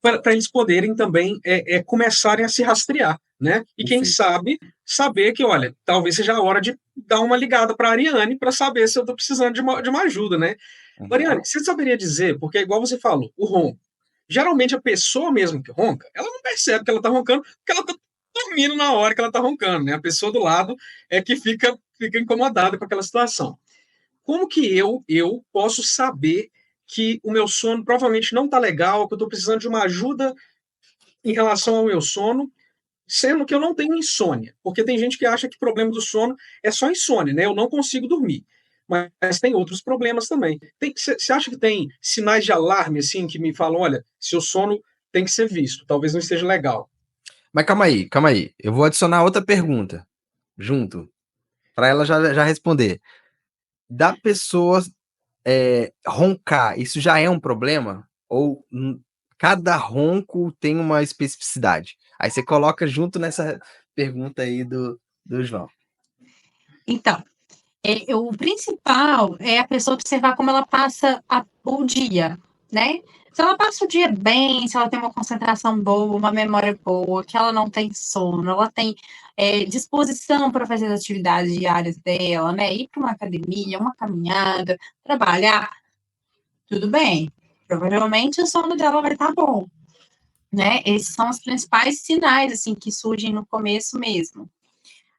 para eles poderem também começarem a se rastrear, né? E quem Perfeito. sabe saber que, olha, talvez seja a hora de dar uma ligada para a Ariane para saber se eu estou precisando de uma ajuda, né? Uhum. Ariane, você saberia dizer, porque é igual você falou, o ronco. Geralmente a pessoa mesmo que ronca, ela não percebe que ela está roncando, porque ela está dormindo na hora que ela está roncando, né? A pessoa do lado é que fica incomodada com aquela situação. Como que eu posso saber que o meu sono provavelmente não está legal, que eu estou precisando de uma ajuda em relação ao meu sono, sendo que eu não tenho insônia? Porque tem gente que acha que o problema do sono é só insônia, né? Eu não consigo dormir. Mas tem outros problemas também. Você acha que tem sinais de alarme, assim, que me falam, olha, seu sono tem que ser visto, talvez não esteja legal? Mas calma aí, calma aí. Eu vou adicionar outra pergunta junto, para ela já responder. Da pessoa roncar, isso já é um problema? Ou cada ronco tem uma especificidade? Aí você coloca junto nessa pergunta aí do João. Então, o principal é a pessoa observar como ela passa o dia, né? Se ela passa o dia bem, se ela tem uma concentração boa, uma memória boa, que ela não tem sono, ela tem disposição para fazer as atividades diárias dela, né? Ir para uma academia, uma caminhada, trabalhar, tudo bem. Provavelmente o sono dela vai estar bom, né? Esses são os principais sinais, assim, que surgem no começo mesmo.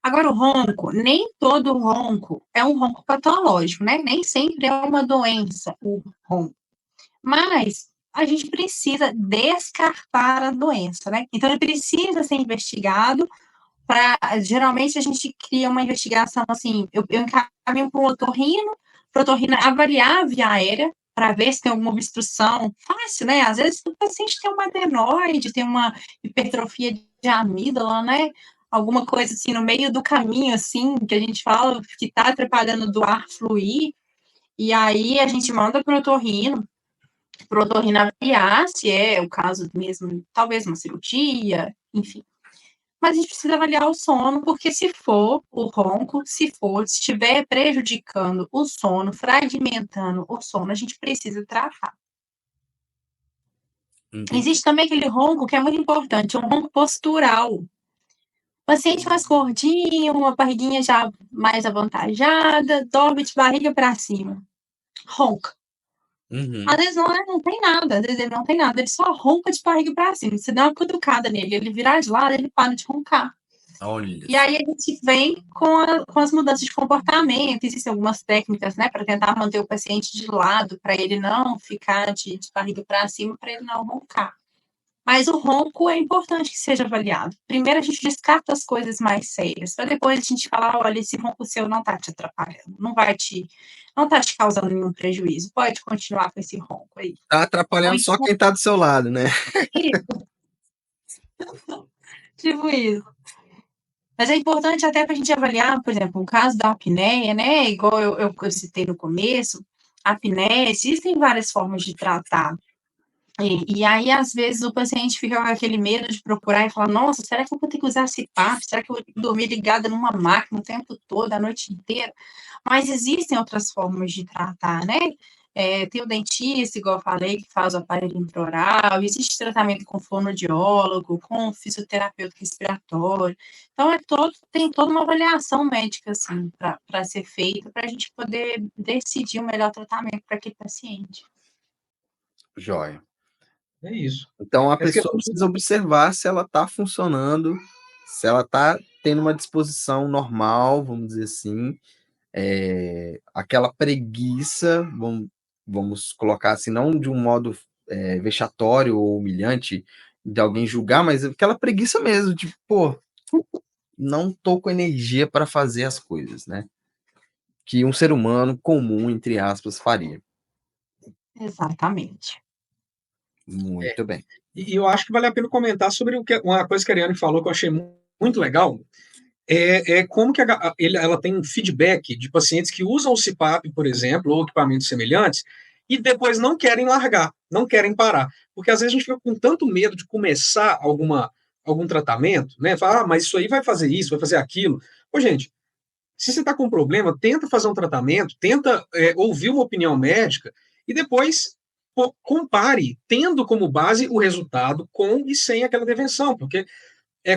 Agora, o ronco, nem todo ronco é um ronco patológico, né? Nem sempre é uma doença o ronco. Mas a gente precisa descartar a doença, né? Então, ele precisa ser investigado para... Geralmente, a gente cria uma investigação, assim, eu encaminho para o otorrino avaliar a via aérea para ver se tem alguma obstrução. Fácil, né? Às vezes o paciente tem uma adenoide, tem uma hipertrofia de amígdala, né? Alguma coisa assim no meio do caminho, assim, que a gente fala que está atrapalhando do ar fluir, e aí a gente manda para o otorrino avaliar se é o caso mesmo, talvez uma cirurgia, enfim. Mas a gente precisa avaliar o sono, porque se for o ronco, se estiver prejudicando o sono, fragmentando o sono, a gente precisa tratar. Entendi. Existe também aquele ronco que é muito importante, um ronco postural. O paciente mais gordinho, uma barriguinha já mais avantajada, dorme de barriga para cima. Ronca. Uhum. Às vezes não tem nada, às vezes ele não tem nada, ele só ronca de barriga para cima. Você dá uma cutucada nele, ele virar de lado, ele para de roncar. Olha. E aí a gente vem com as mudanças de comportamento, existem algumas técnicas, né, para tentar manter o paciente de lado, para ele não ficar de barriga para cima, para ele não roncar. Mas o ronco é importante que seja avaliado. Primeiro a gente descarta as coisas mais sérias, para depois a gente falar, olha, esse ronco seu não está te atrapalhando, não está te causando nenhum prejuízo, pode continuar com esse ronco aí. Tá atrapalhando só quem tá do seu lado, né? Tipo isso. Mas é importante até para a gente avaliar, por exemplo, o caso da apneia, né? Igual eu citei no começo, a apneia, existem várias formas de tratar. E aí, às vezes, o paciente fica com aquele medo de procurar e falar, nossa, será que eu vou ter que usar CPAP? Será que eu vou ter que dormir ligada numa máquina o tempo todo, a noite inteira? Mas existem outras formas de tratar, né? Tem o dentista, igual eu falei, que faz o aparelho intraoral, existe tratamento com fonoaudiólogo, com fisioterapeuta respiratório. Então, tem toda uma avaliação médica, assim, para ser feita, para a gente poder decidir o melhor tratamento para aquele paciente. Joia. É isso. Então a Essa pessoa questão precisa observar se ela está funcionando, se ela está tendo uma disposição normal, vamos dizer assim, aquela preguiça, vamos colocar assim, não de um modo vexatório ou humilhante de alguém julgar, mas aquela preguiça mesmo, de, pô, não tô com energia para fazer as coisas, né? Que um ser humano comum, entre aspas, faria. Exatamente. Muito bem. E eu acho que vale a pena comentar sobre uma coisa que a Ariane falou que eu achei muito legal, como que ela tem um feedback de pacientes que usam o CPAP, por exemplo, ou equipamentos semelhantes, e depois não querem largar, não querem parar. Porque às vezes a gente fica com tanto medo de começar algum tratamento, né? Fala, mas isso aí vai fazer isso, vai fazer aquilo. Pô, gente, Se você está com um problema, tenta fazer um tratamento, tenta ouvir uma opinião médica e depois compare, tendo como base o resultado com e sem aquela intervenção, porque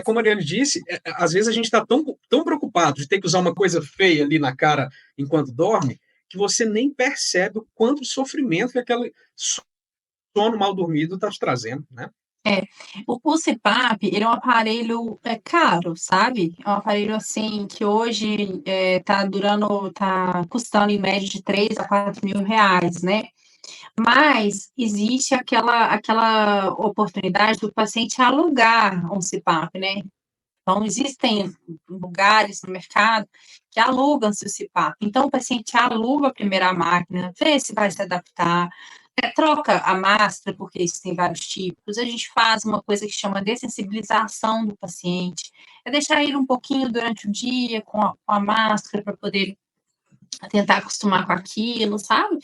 como a Ariane disse, às vezes a gente está tão preocupado de ter que usar uma coisa feia ali na cara enquanto dorme, que você nem percebe o quanto sofrimento que aquele sono mal dormido está te trazendo, né? O CPAP, ele é um aparelho caro, sabe? É um aparelho assim que hoje tá custando em média de 3 a 4 mil reais, né? Mas existe aquela oportunidade do paciente alugar um CPAP, né? Então, existem lugares no mercado que alugam-se o CPAP. Então, o paciente aluga a primeira máquina, vê se vai se adaptar, troca a máscara, porque isso tem vários tipos. A gente faz uma coisa que chama dessensibilização do paciente, é deixar ele um pouquinho durante o dia com a máscara para poder tentar acostumar com aquilo, sabe?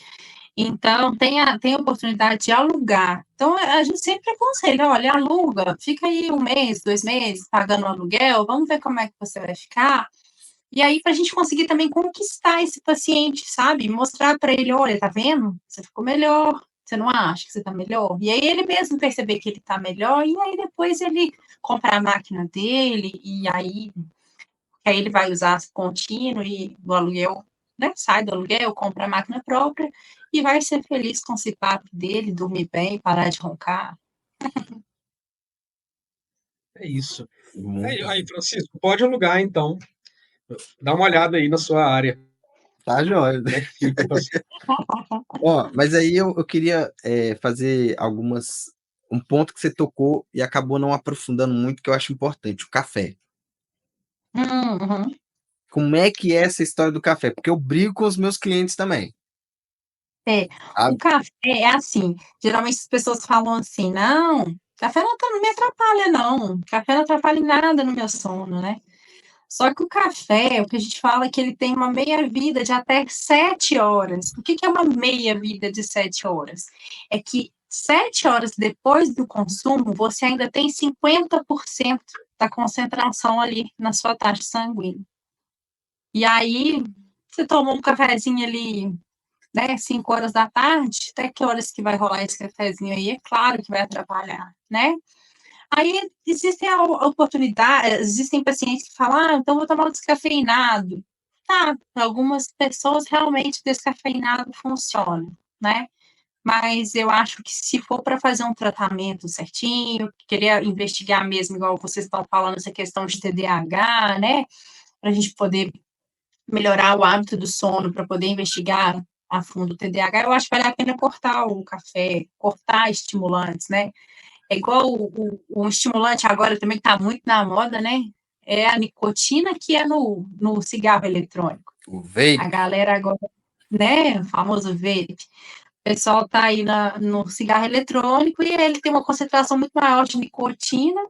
Então, tem a oportunidade de alugar. Então, a gente sempre aconselha, olha, aluga, fica aí 1 mês, 2 meses, pagando o aluguel, vamos ver como é que você vai ficar. E aí, para a gente conseguir também conquistar esse paciente, sabe? Mostrar para ele, olha, tá vendo? Você ficou melhor, você não acha que você tá melhor? E aí, ele mesmo perceber que ele tá melhor, e aí depois ele comprar a máquina dele, e aí ele vai usar contínuo e o aluguel, né? Sai do aluguel, compra a máquina própria e vai ser feliz com o CPAP dele, dormir bem, parar de roncar. É isso. Aí, Francisco, pode alugar, então. Dá uma olhada aí na sua área. Tá jóia. Como é que fica? Ó, mas aí eu queria fazer um ponto que você tocou e acabou não aprofundando muito, que eu acho importante, o café. Uhum. Como é que é essa história do café? Porque eu brigo com os meus clientes também. O café é assim, geralmente as pessoas falam assim, não, café não me atrapalha, não. Café não atrapalha em nada no meu sono, né? Só que o café, o que a gente fala é que ele tem uma meia-vida de até 7 horas. O que é uma meia-vida de 7 horas? É que 7 horas depois do consumo, você ainda tem 50% da concentração ali na sua taxa sanguínea. E aí, você tomou um cafezinho ali, né, 5 horas da tarde, até que horas que vai rolar esse cafezinho aí? É claro que vai atrapalhar, né? Aí existem oportunidades, existem pacientes que falam, então vou tomar o descafeinado. Tá, para algumas pessoas realmente o descafeinado funciona, né? Mas eu acho que se for para fazer um tratamento certinho, querer investigar mesmo, igual vocês estão falando, essa questão de TDAH, né? Para a gente poder melhorar o hábito do sono, para poder investigar a fundo o TDAH, eu acho que vale a pena cortar o café, cortar estimulantes, né? É igual o estimulante agora também que está muito na moda, né? É a nicotina que é no cigarro eletrônico. O vape. A galera agora, né? O famoso vape. O pessoal está aí no cigarro eletrônico e ele tem uma concentração muito maior de nicotina.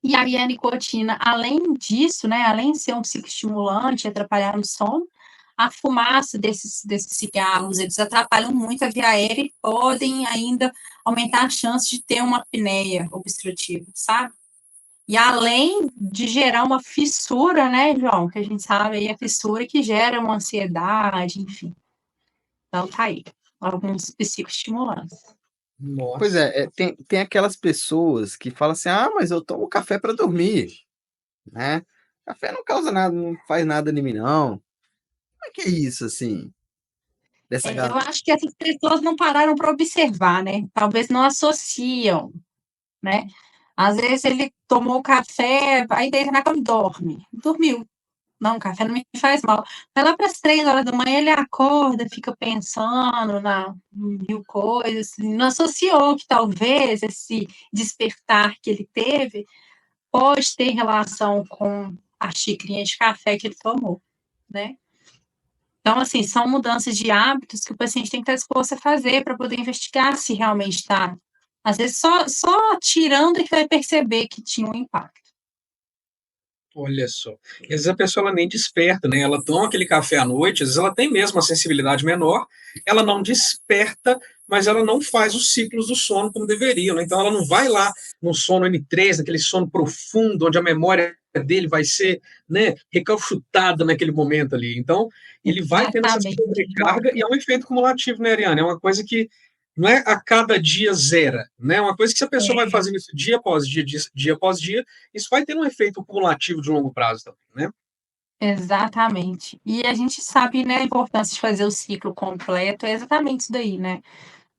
E aí a nicotina, além disso, né? Além de ser um psicoestimulante, atrapalhar no sono, a fumaça desses cigarros, eles atrapalham muito a via aérea e podem ainda aumentar a chance de ter uma apneia obstrutiva, sabe? E além de gerar uma fissura, né, João? Que a gente sabe aí, a fissura que gera uma ansiedade, enfim. Então, tá aí, alguns psicoestimulantes. Nossa. Pois tem aquelas pessoas que falam assim, mas eu tomo café para dormir, né? Café não causa nada, não faz nada em mim, não. Como é que é isso, assim? Eu acho que essas pessoas não pararam para observar, né? Talvez não associam, né? Às vezes ele tomou café, aí deita na cama e dorme. Dormiu. Não, café não me faz mal. Mas lá para as 3 horas da manhã ele acorda, fica pensando em mil coisas, não associou que talvez esse despertar que ele teve pode ter relação com a xicrinha de café que ele tomou, né? Então, assim, são mudanças de hábitos que o paciente tem que estar disposto a fazer para poder investigar se realmente está. Às vezes, só tirando é que vai perceber que tinha um impacto. Olha só. E às vezes a pessoa ela nem desperta, né? Ela toma aquele café à noite, às vezes ela tem mesmo uma sensibilidade menor, ela não desperta, mas ela não faz os ciclos do sono como deveria, né? Então ela não vai lá num sono N3, naquele sono profundo, onde a memória dele vai ser, né, recalchutada naquele momento ali. Então, ele vai tendo essa Exatamente, João. sobrecarga e é um efeito cumulativo, né, Ariane? É uma coisa que não é a cada dia zera, né? É uma coisa que se a pessoa vai fazendo isso dia após dia, dia após dia, isso vai ter um efeito cumulativo de longo prazo também, né? Exatamente. E a gente sabe, né, a importância de fazer o ciclo completo, é exatamente isso daí, né?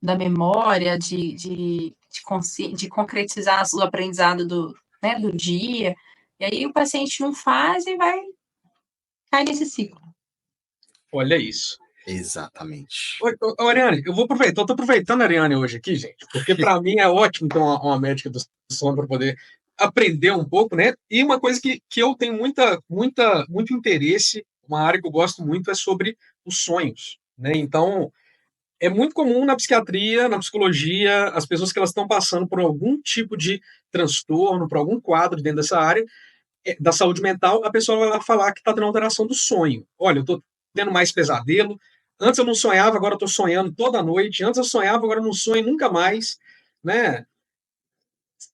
Da memória, de concretizar o aprendizado do, né, do dia. E aí o paciente não faz e vai cair nesse ciclo. Olha isso. Exatamente. Ô, Ariane, eu tô aproveitando a Ariane hoje aqui, gente, porque para mim é ótimo ter uma médica do sono para poder aprender um pouco, né? E uma coisa que eu tenho muito interesse, uma área que eu gosto muito é sobre os sonhos, né? Então, é muito comum na psiquiatria, na psicologia, as pessoas que elas estão passando por algum tipo de transtorno, por algum quadro dentro dessa área, da saúde mental, a pessoa vai lá falar que está tendo alteração do sonho. Olha, eu estou tendo mais pesadelo. Antes eu não sonhava, agora eu estou sonhando toda noite. Antes eu sonhava, agora eu não sonho nunca mais, né?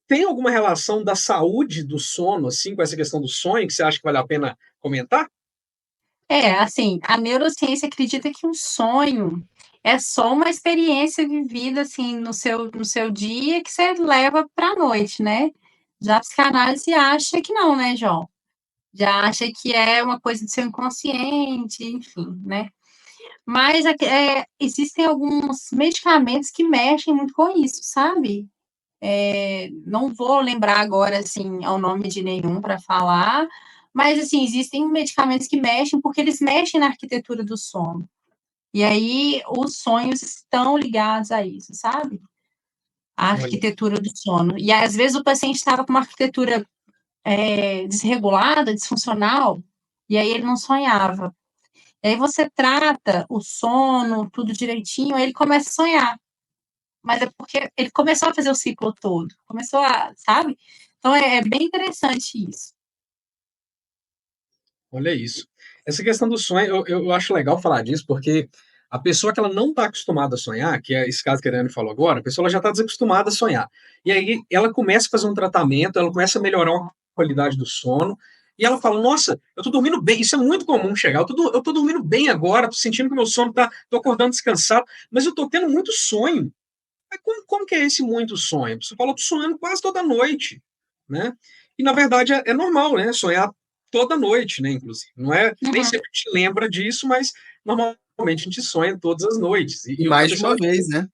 Tem alguma relação da saúde do sono, assim, com essa questão do sonho, que você acha que vale a pena comentar? Assim, a neurociência acredita que o sonho é só uma experiência vivida, assim, no seu dia que você leva para a noite, né? Já a psicanálise acha que não, né, João? Já acha que é uma coisa do seu inconsciente, enfim, né? Mas existem alguns medicamentos que mexem muito com isso, sabe? Não vou lembrar agora, assim, o nome de nenhum para falar, mas, assim, existem medicamentos que mexem, porque eles mexem na arquitetura do sono. E aí, os sonhos estão ligados a isso, sabe? A Olha, arquitetura do sono. E, às vezes, o paciente estava com uma arquitetura desregulada, disfuncional, e aí ele não sonhava. E aí você trata o sono, tudo direitinho, aí ele começa a sonhar. Mas é porque ele começou a fazer o ciclo todo, começou a, sabe? Então é bem interessante isso. olha isso. Essa questão do sonho, eu acho legal falar disso, porque a pessoa que ela não está acostumada a sonhar, que é esse caso que a Ariane falou agora, a pessoa ela já está desacostumada a sonhar. E aí ela começa a fazer um tratamento, ela começa a melhorar a qualidade do sono, e ela fala, nossa, eu estou dormindo bem. Isso é muito comum chegar. Eu tô dormindo bem agora, estou sentindo que o meu sono está, estou acordando descansado, mas eu estou tendo muito sonho. Mas como que é esse muito sonho? Você fala, eu tô sonhando quase toda noite, né? E, na verdade, é normal, né? Sonhar toda noite, né? Inclusive. Não é, nem Uhum. sempre a gente lembra disso, mas normalmente a gente sonha todas as noites. E A mais de pessoa uma vez, né?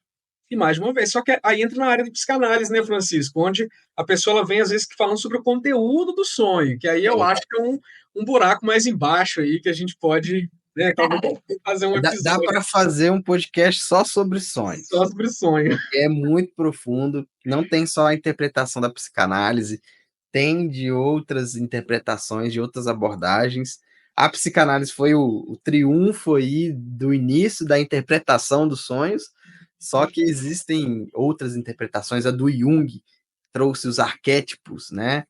e mais de uma vez. Só que aí entra na área de psicanálise, né, Francisco? Onde a pessoa ela vem, às vezes, falando sobre o conteúdo do sonho, que aí eu acho que é um buraco mais embaixo aí que a gente pode, né, talvez fazer um Dá episódio para fazer um podcast só sobre só sonhos. sobre sonho. É muito profundo, não tem só a interpretação da psicanálise, tem de outras interpretações, de outras abordagens. A psicanálise foi o triunfo aí do início da interpretação dos sonhos, só que existem outras interpretações, a do Jung trouxe os arquétipos, né?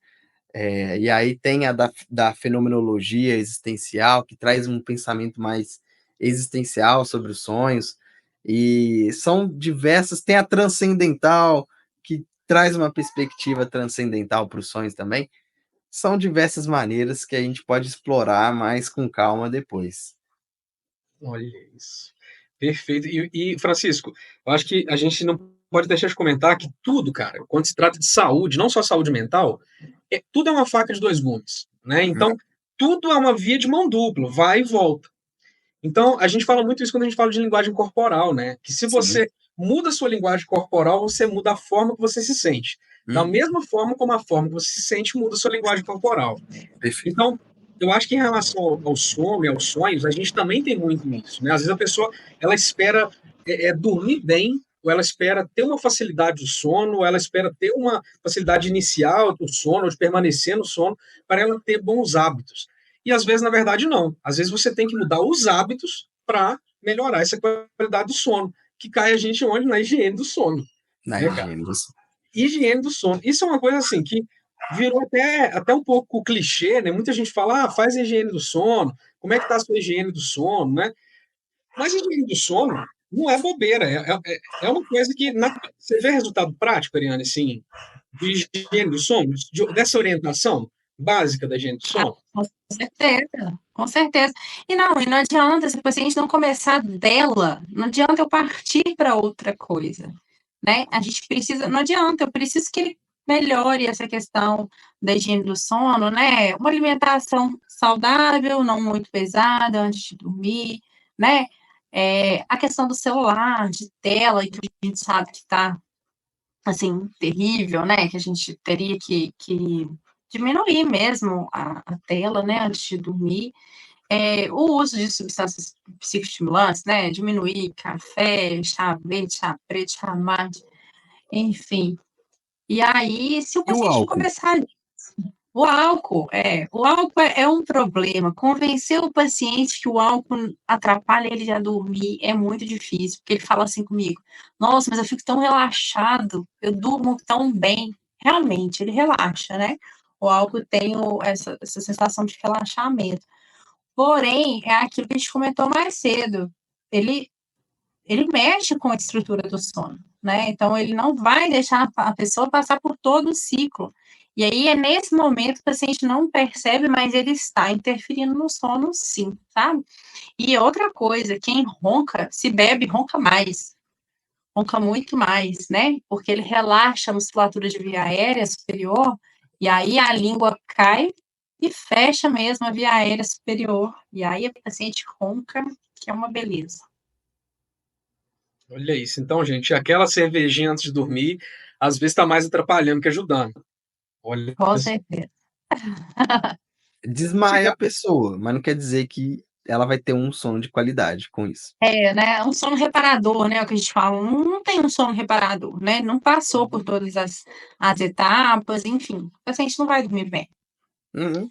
E aí tem a da fenomenologia existencial, que traz um pensamento mais existencial sobre os sonhos, e são diversas, tem a transcendental, que traz uma perspectiva transcendental para os sonhos também. São diversas maneiras que a gente pode explorar mais com calma depois. Olha isso. Perfeito. Francisco, eu acho que a gente não pode deixar de comentar que tudo, cara, quando se trata de saúde, não só saúde mental, tudo é uma faca de dois gumes, né? Então, tudo é uma via de mão dupla, vai e volta. Então, a gente fala muito isso quando a gente fala de linguagem corporal, né? Que se Sim. você muda a sua linguagem corporal, você muda a forma que você se sente. Da mesma forma como a forma que você se sente muda a sua linguagem corporal. Perfeito. Então, eu acho que em relação ao sono e aos sonhos, a gente também tem muito isso, né? Às vezes a pessoa, ela espera dormir bem, ou ela espera ter uma facilidade do sono, ou ela espera ter uma facilidade inicial do sono, ou de permanecer no sono, para ela ter bons hábitos. E às vezes, na verdade, não. Às vezes você tem que mudar os hábitos para melhorar essa qualidade do sono, que cai a gente onde? Na higiene do sono, Na né, cara? higiene. Higiene do sono. Isso é uma coisa assim que virou até um pouco clichê, né? Muita gente fala, faz a higiene do sono, como é que tá a sua higiene do sono, né? Mas a higiene do sono não é bobeira, é uma coisa que você vê resultado prático, Ariane, assim, de higiene do sono, dessa orientação básica da higiene do sono? Com certeza, com certeza. E não adianta, se o paciente não começar dela, não adianta eu partir para outra coisa, né? A gente precisa, não adianta, eu preciso que ele melhore essa questão da higiene do sono, né? Uma alimentação saudável, não muito pesada antes de dormir, né? A questão do celular, de tela, que a gente sabe que está, assim, terrível, né? Que a gente teria que diminuir mesmo a tela, né? Antes de dormir. O uso de substâncias psicoestimulantes, né? Diminuir café, chá verde, chá preto, chá mate, enfim. E aí, se o E o paciente não álcool? começar o álcool é um problema. Convencer o paciente que o álcool atrapalha ele a dormir é muito difícil, porque ele fala assim comigo: nossa, mas eu fico tão relaxado, eu durmo tão bem. Realmente, ele relaxa, né? O álcool tem essa sensação de relaxamento. Porém, é aquilo que a gente comentou mais cedo. Ele, ele mexe com a estrutura do sono, né? Então, ele não vai deixar a pessoa passar por todo o ciclo. E aí, é nesse momento que o paciente não percebe, mas ele está interferindo no sono, sim, sabe? E outra coisa, quem ronca, se bebe, ronca mais. Ronca muito mais, né? Porque ele relaxa a musculatura de via aérea superior, e aí a língua cai e fecha mesmo a via aérea superior. E aí a paciente ronca, que é uma beleza. Olha isso. Então, gente, aquela cervejinha antes de dormir, às vezes está mais atrapalhando que ajudando. Olha, Com certeza. Desmaia a pessoa, mas não quer dizer que ela vai ter um sono de qualidade com isso. Né? Um sono reparador, né? O que a gente fala, não tem um sono reparador, né? Não passou por todas as etapas, enfim. O paciente não vai dormir bem. Uhum.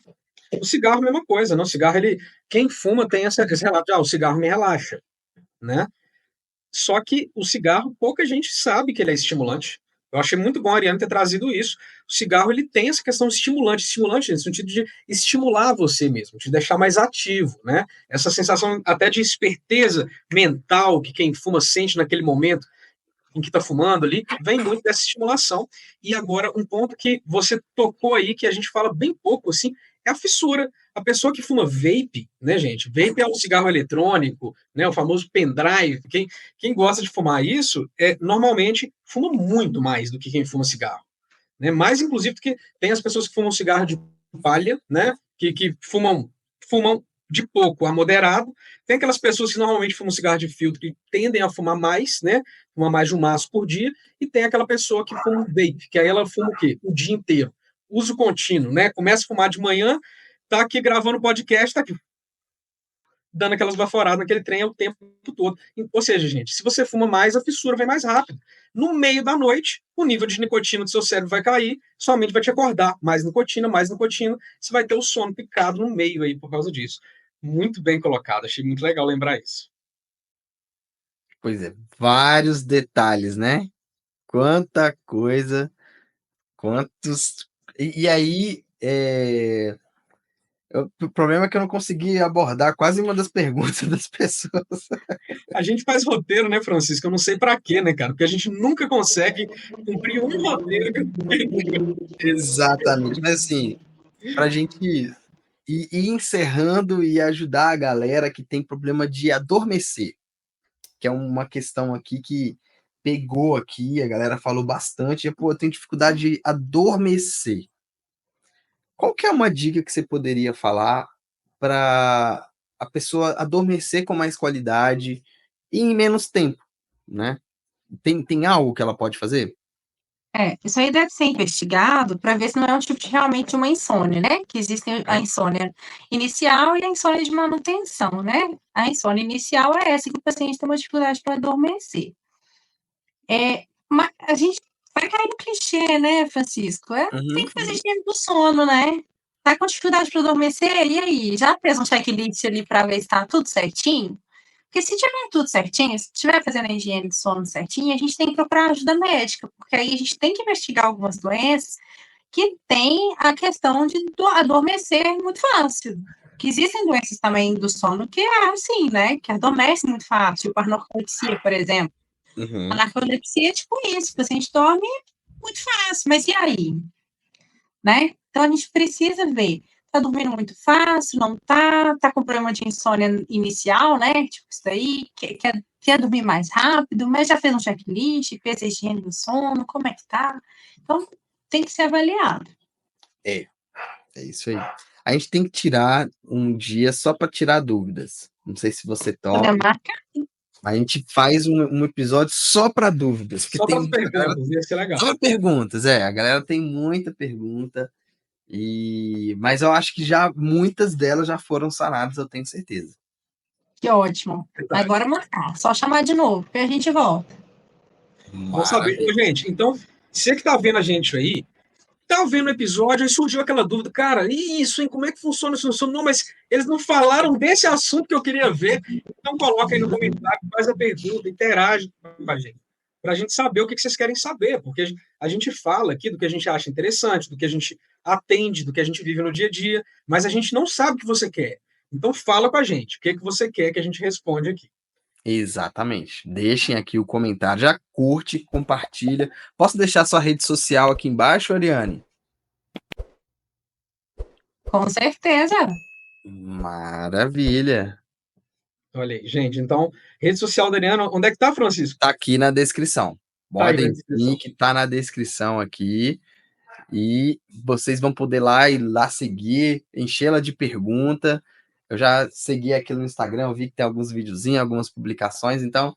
o cigarro, a mesma coisa, né? O cigarro, quem fuma tem esse relato de, o cigarro me relaxa, né? Só que o cigarro, pouca gente sabe que ele é estimulante. Eu achei muito bom a Ariane ter trazido isso. O cigarro, ele tem essa questão estimulante no sentido de estimular você mesmo, de deixar mais ativo, né? Essa sensação até de esperteza mental que quem fuma sente naquele momento em que está fumando ali, vem muito dessa estimulação. E agora, um ponto que você tocou aí, que a gente fala bem pouco, assim, é a fissura. A pessoa que fuma vape, né, gente? Vape é um cigarro eletrônico, né, o famoso pendrive. Quem gosta de fumar isso, normalmente fuma muito mais do que quem fuma cigarro. Né? Mais, inclusive, porque tem as pessoas que fumam cigarro de palha, né, que fumam de pouco a moderado. Tem aquelas pessoas que normalmente fumam cigarro de filtro que tendem a fumar mais, né? Fumar mais de um maço por dia. E tem aquela pessoa que fuma vape, que aí ela fuma o quê? O dia inteiro. Uso contínuo, né? Começa a fumar de manhã, tá aqui gravando podcast, tá aqui dando aquelas baforadas naquele trem o tempo todo. Ou seja, gente, se você fuma mais, a fissura vai mais rápido. No meio da noite, o nível de nicotina do seu cérebro vai cair, sua mente vai te acordar. Mais nicotina, você vai ter o sono picado no meio aí por causa disso. Muito bem colocado, achei muito legal lembrar isso. Pois é, vários detalhes, né? Quanta coisa, quantos. E aí, o problema é que eu não consegui abordar quase uma das perguntas das pessoas. A gente faz roteiro, né, Francisco? Eu não sei para quê, né, cara? Porque a gente nunca consegue cumprir um roteiro. Exatamente. Mas assim, para a gente ir encerrando e ajudar a galera que tem problema de adormecer, que é uma questão aqui que pegou aqui, a galera falou bastante, pô, eu tenho dificuldade de adormecer. Qual que é uma dica que você poderia falar para a pessoa adormecer com mais qualidade e em menos tempo, né? Tem algo que ela pode fazer? Isso aí deve ser investigado para ver se não é um tipo de realmente uma insônia, né? Que existe a insônia inicial e a insônia de manutenção, né? A insônia inicial é essa que o paciente tem uma dificuldade para adormecer. Mas a gente vai cair no clichê, né, Francisco? Tem que fazer higiene do sono, né? Tá com dificuldade para adormecer? E aí? Já fez um checklist ali para ver se tá tudo certinho? Porque se tiver tudo certinho, se tiver fazendo a higiene do sono certinho, a gente tem que procurar ajuda médica, porque aí a gente tem que investigar algumas doenças que tem a questão de adormecer muito fácil. Que existem doenças também do sono que é assim, né? Que adormece muito fácil, tipo a narcolepsia, por exemplo. A Uhum. narcolepsia é tipo isso, o paciente dorme muito fácil, mas e aí? Né? Então a gente precisa ver, tá dormindo muito fácil, não tá com problema de insônia inicial, né? Tipo, isso daí, quer dormir mais rápido, mas já fez um checklist, fez a higiene do sono, como é que tá? Então, tem que ser avaliado. É isso aí. A gente tem que tirar um dia só para tirar dúvidas. Não sei se você topa. A gente faz um episódio só para dúvidas. Só para as perguntas, ia ser legal. Só perguntas, a galera tem muita pergunta, mas eu acho que já muitas delas já foram sanadas, eu tenho certeza. Que ótimo. Agora marcar, só chamar de novo, que a gente volta. Vou saber. Gente, então, você que está vendo a gente aí, tá vendo o episódio e surgiu aquela dúvida, cara, e isso, hein? Como é que funciona isso? Não, mas eles não falaram desse assunto que eu queria ver. Então coloca aí no comentário, faz a pergunta, interage com a gente, para a gente saber o que vocês querem saber, porque a gente fala aqui do que a gente acha interessante, do que a gente atende, do que a gente vive no dia a dia, mas a gente não sabe o que você quer. Então fala com a gente, o que você quer que a gente responde aqui. Exatamente. Deixem aqui o comentário, já curte, compartilha. Posso deixar sua rede social aqui embaixo, Ariane? Com certeza. Maravilha. Olha aí, gente. Então, rede social da Ariane, onde é que tá, Francisco? Tá aqui na descrição. Podem vir que tá na descrição aqui. E vocês vão poder ir lá seguir, enchê-la de pergunta. Eu já segui aqui no Instagram, eu vi que tem alguns videozinhos, algumas publicações, então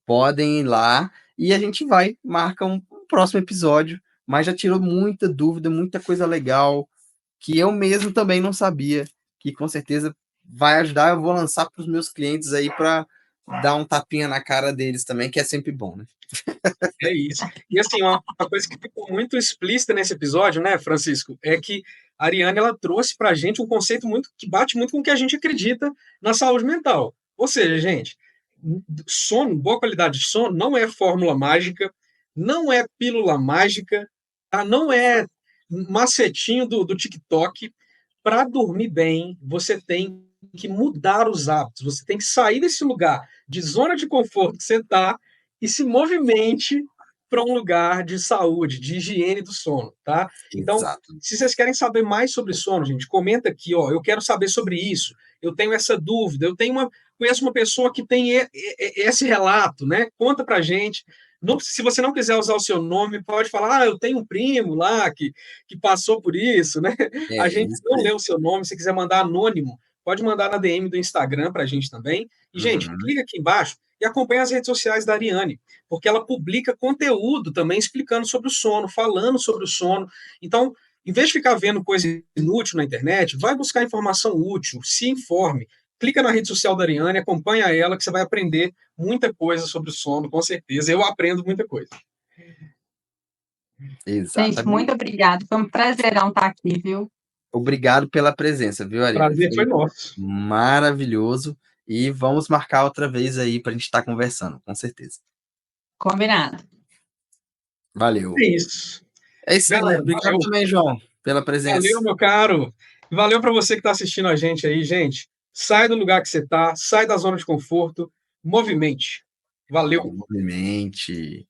podem ir lá e a gente marca um próximo episódio, mas já tirou muita dúvida, muita coisa legal, que eu mesmo também não sabia, que com certeza vai ajudar, eu vou lançar para os meus clientes aí para dar um tapinha na cara deles também, que é sempre bom, né? É isso. E assim, uma coisa que ficou muito explícita nesse episódio, né, Francisco, é que a Ariane, ela trouxe pra gente um conceito que bate muito com o que a gente acredita na saúde mental. Ou seja, gente, sono, boa qualidade de sono não é fórmula mágica, não é pílula mágica, tá? Não é macetinho do TikTok. Para dormir bem, você tem que mudar os hábitos, você tem que sair desse lugar de zona de conforto que você está e se movimente para um lugar de saúde, de higiene do sono, tá? Então, Exato. se vocês querem saber mais sobre sono, gente, comenta aqui, ó, eu quero saber sobre isso, eu tenho essa dúvida, conheço uma pessoa que tem esse relato, né? Conta pra gente. Não, se você não quiser usar o seu nome, pode falar, eu tenho um primo lá que passou por isso, né? A gente não lê o seu nome, se quiser mandar anônimo, pode mandar na DM do Instagram pra gente também. E, gente, clica aqui embaixo e acompanha as redes sociais da Ariane, porque ela publica conteúdo também explicando sobre o sono, falando sobre o sono. Então, em vez de ficar vendo coisa inútil na internet, vai buscar informação útil, se informe. Clica na rede social da Ariane, acompanha ela, que você vai aprender muita coisa sobre o sono, com certeza. Eu aprendo muita coisa. Exatamente. Gente, muito obrigado. Foi um prazerão estar aqui, viu? Obrigado pela presença, viu, Ariane? Prazer foi nosso. Maravilhoso. E vamos marcar outra vez aí para a gente estar conversando, com certeza. Combinado. Valeu. É isso. É isso aí. Obrigado também, João, pela presença. Valeu, meu caro. Valeu para você que está assistindo a gente aí, gente. Sai do lugar que você está, sai da zona de conforto, movimente. Valeu. Movimente.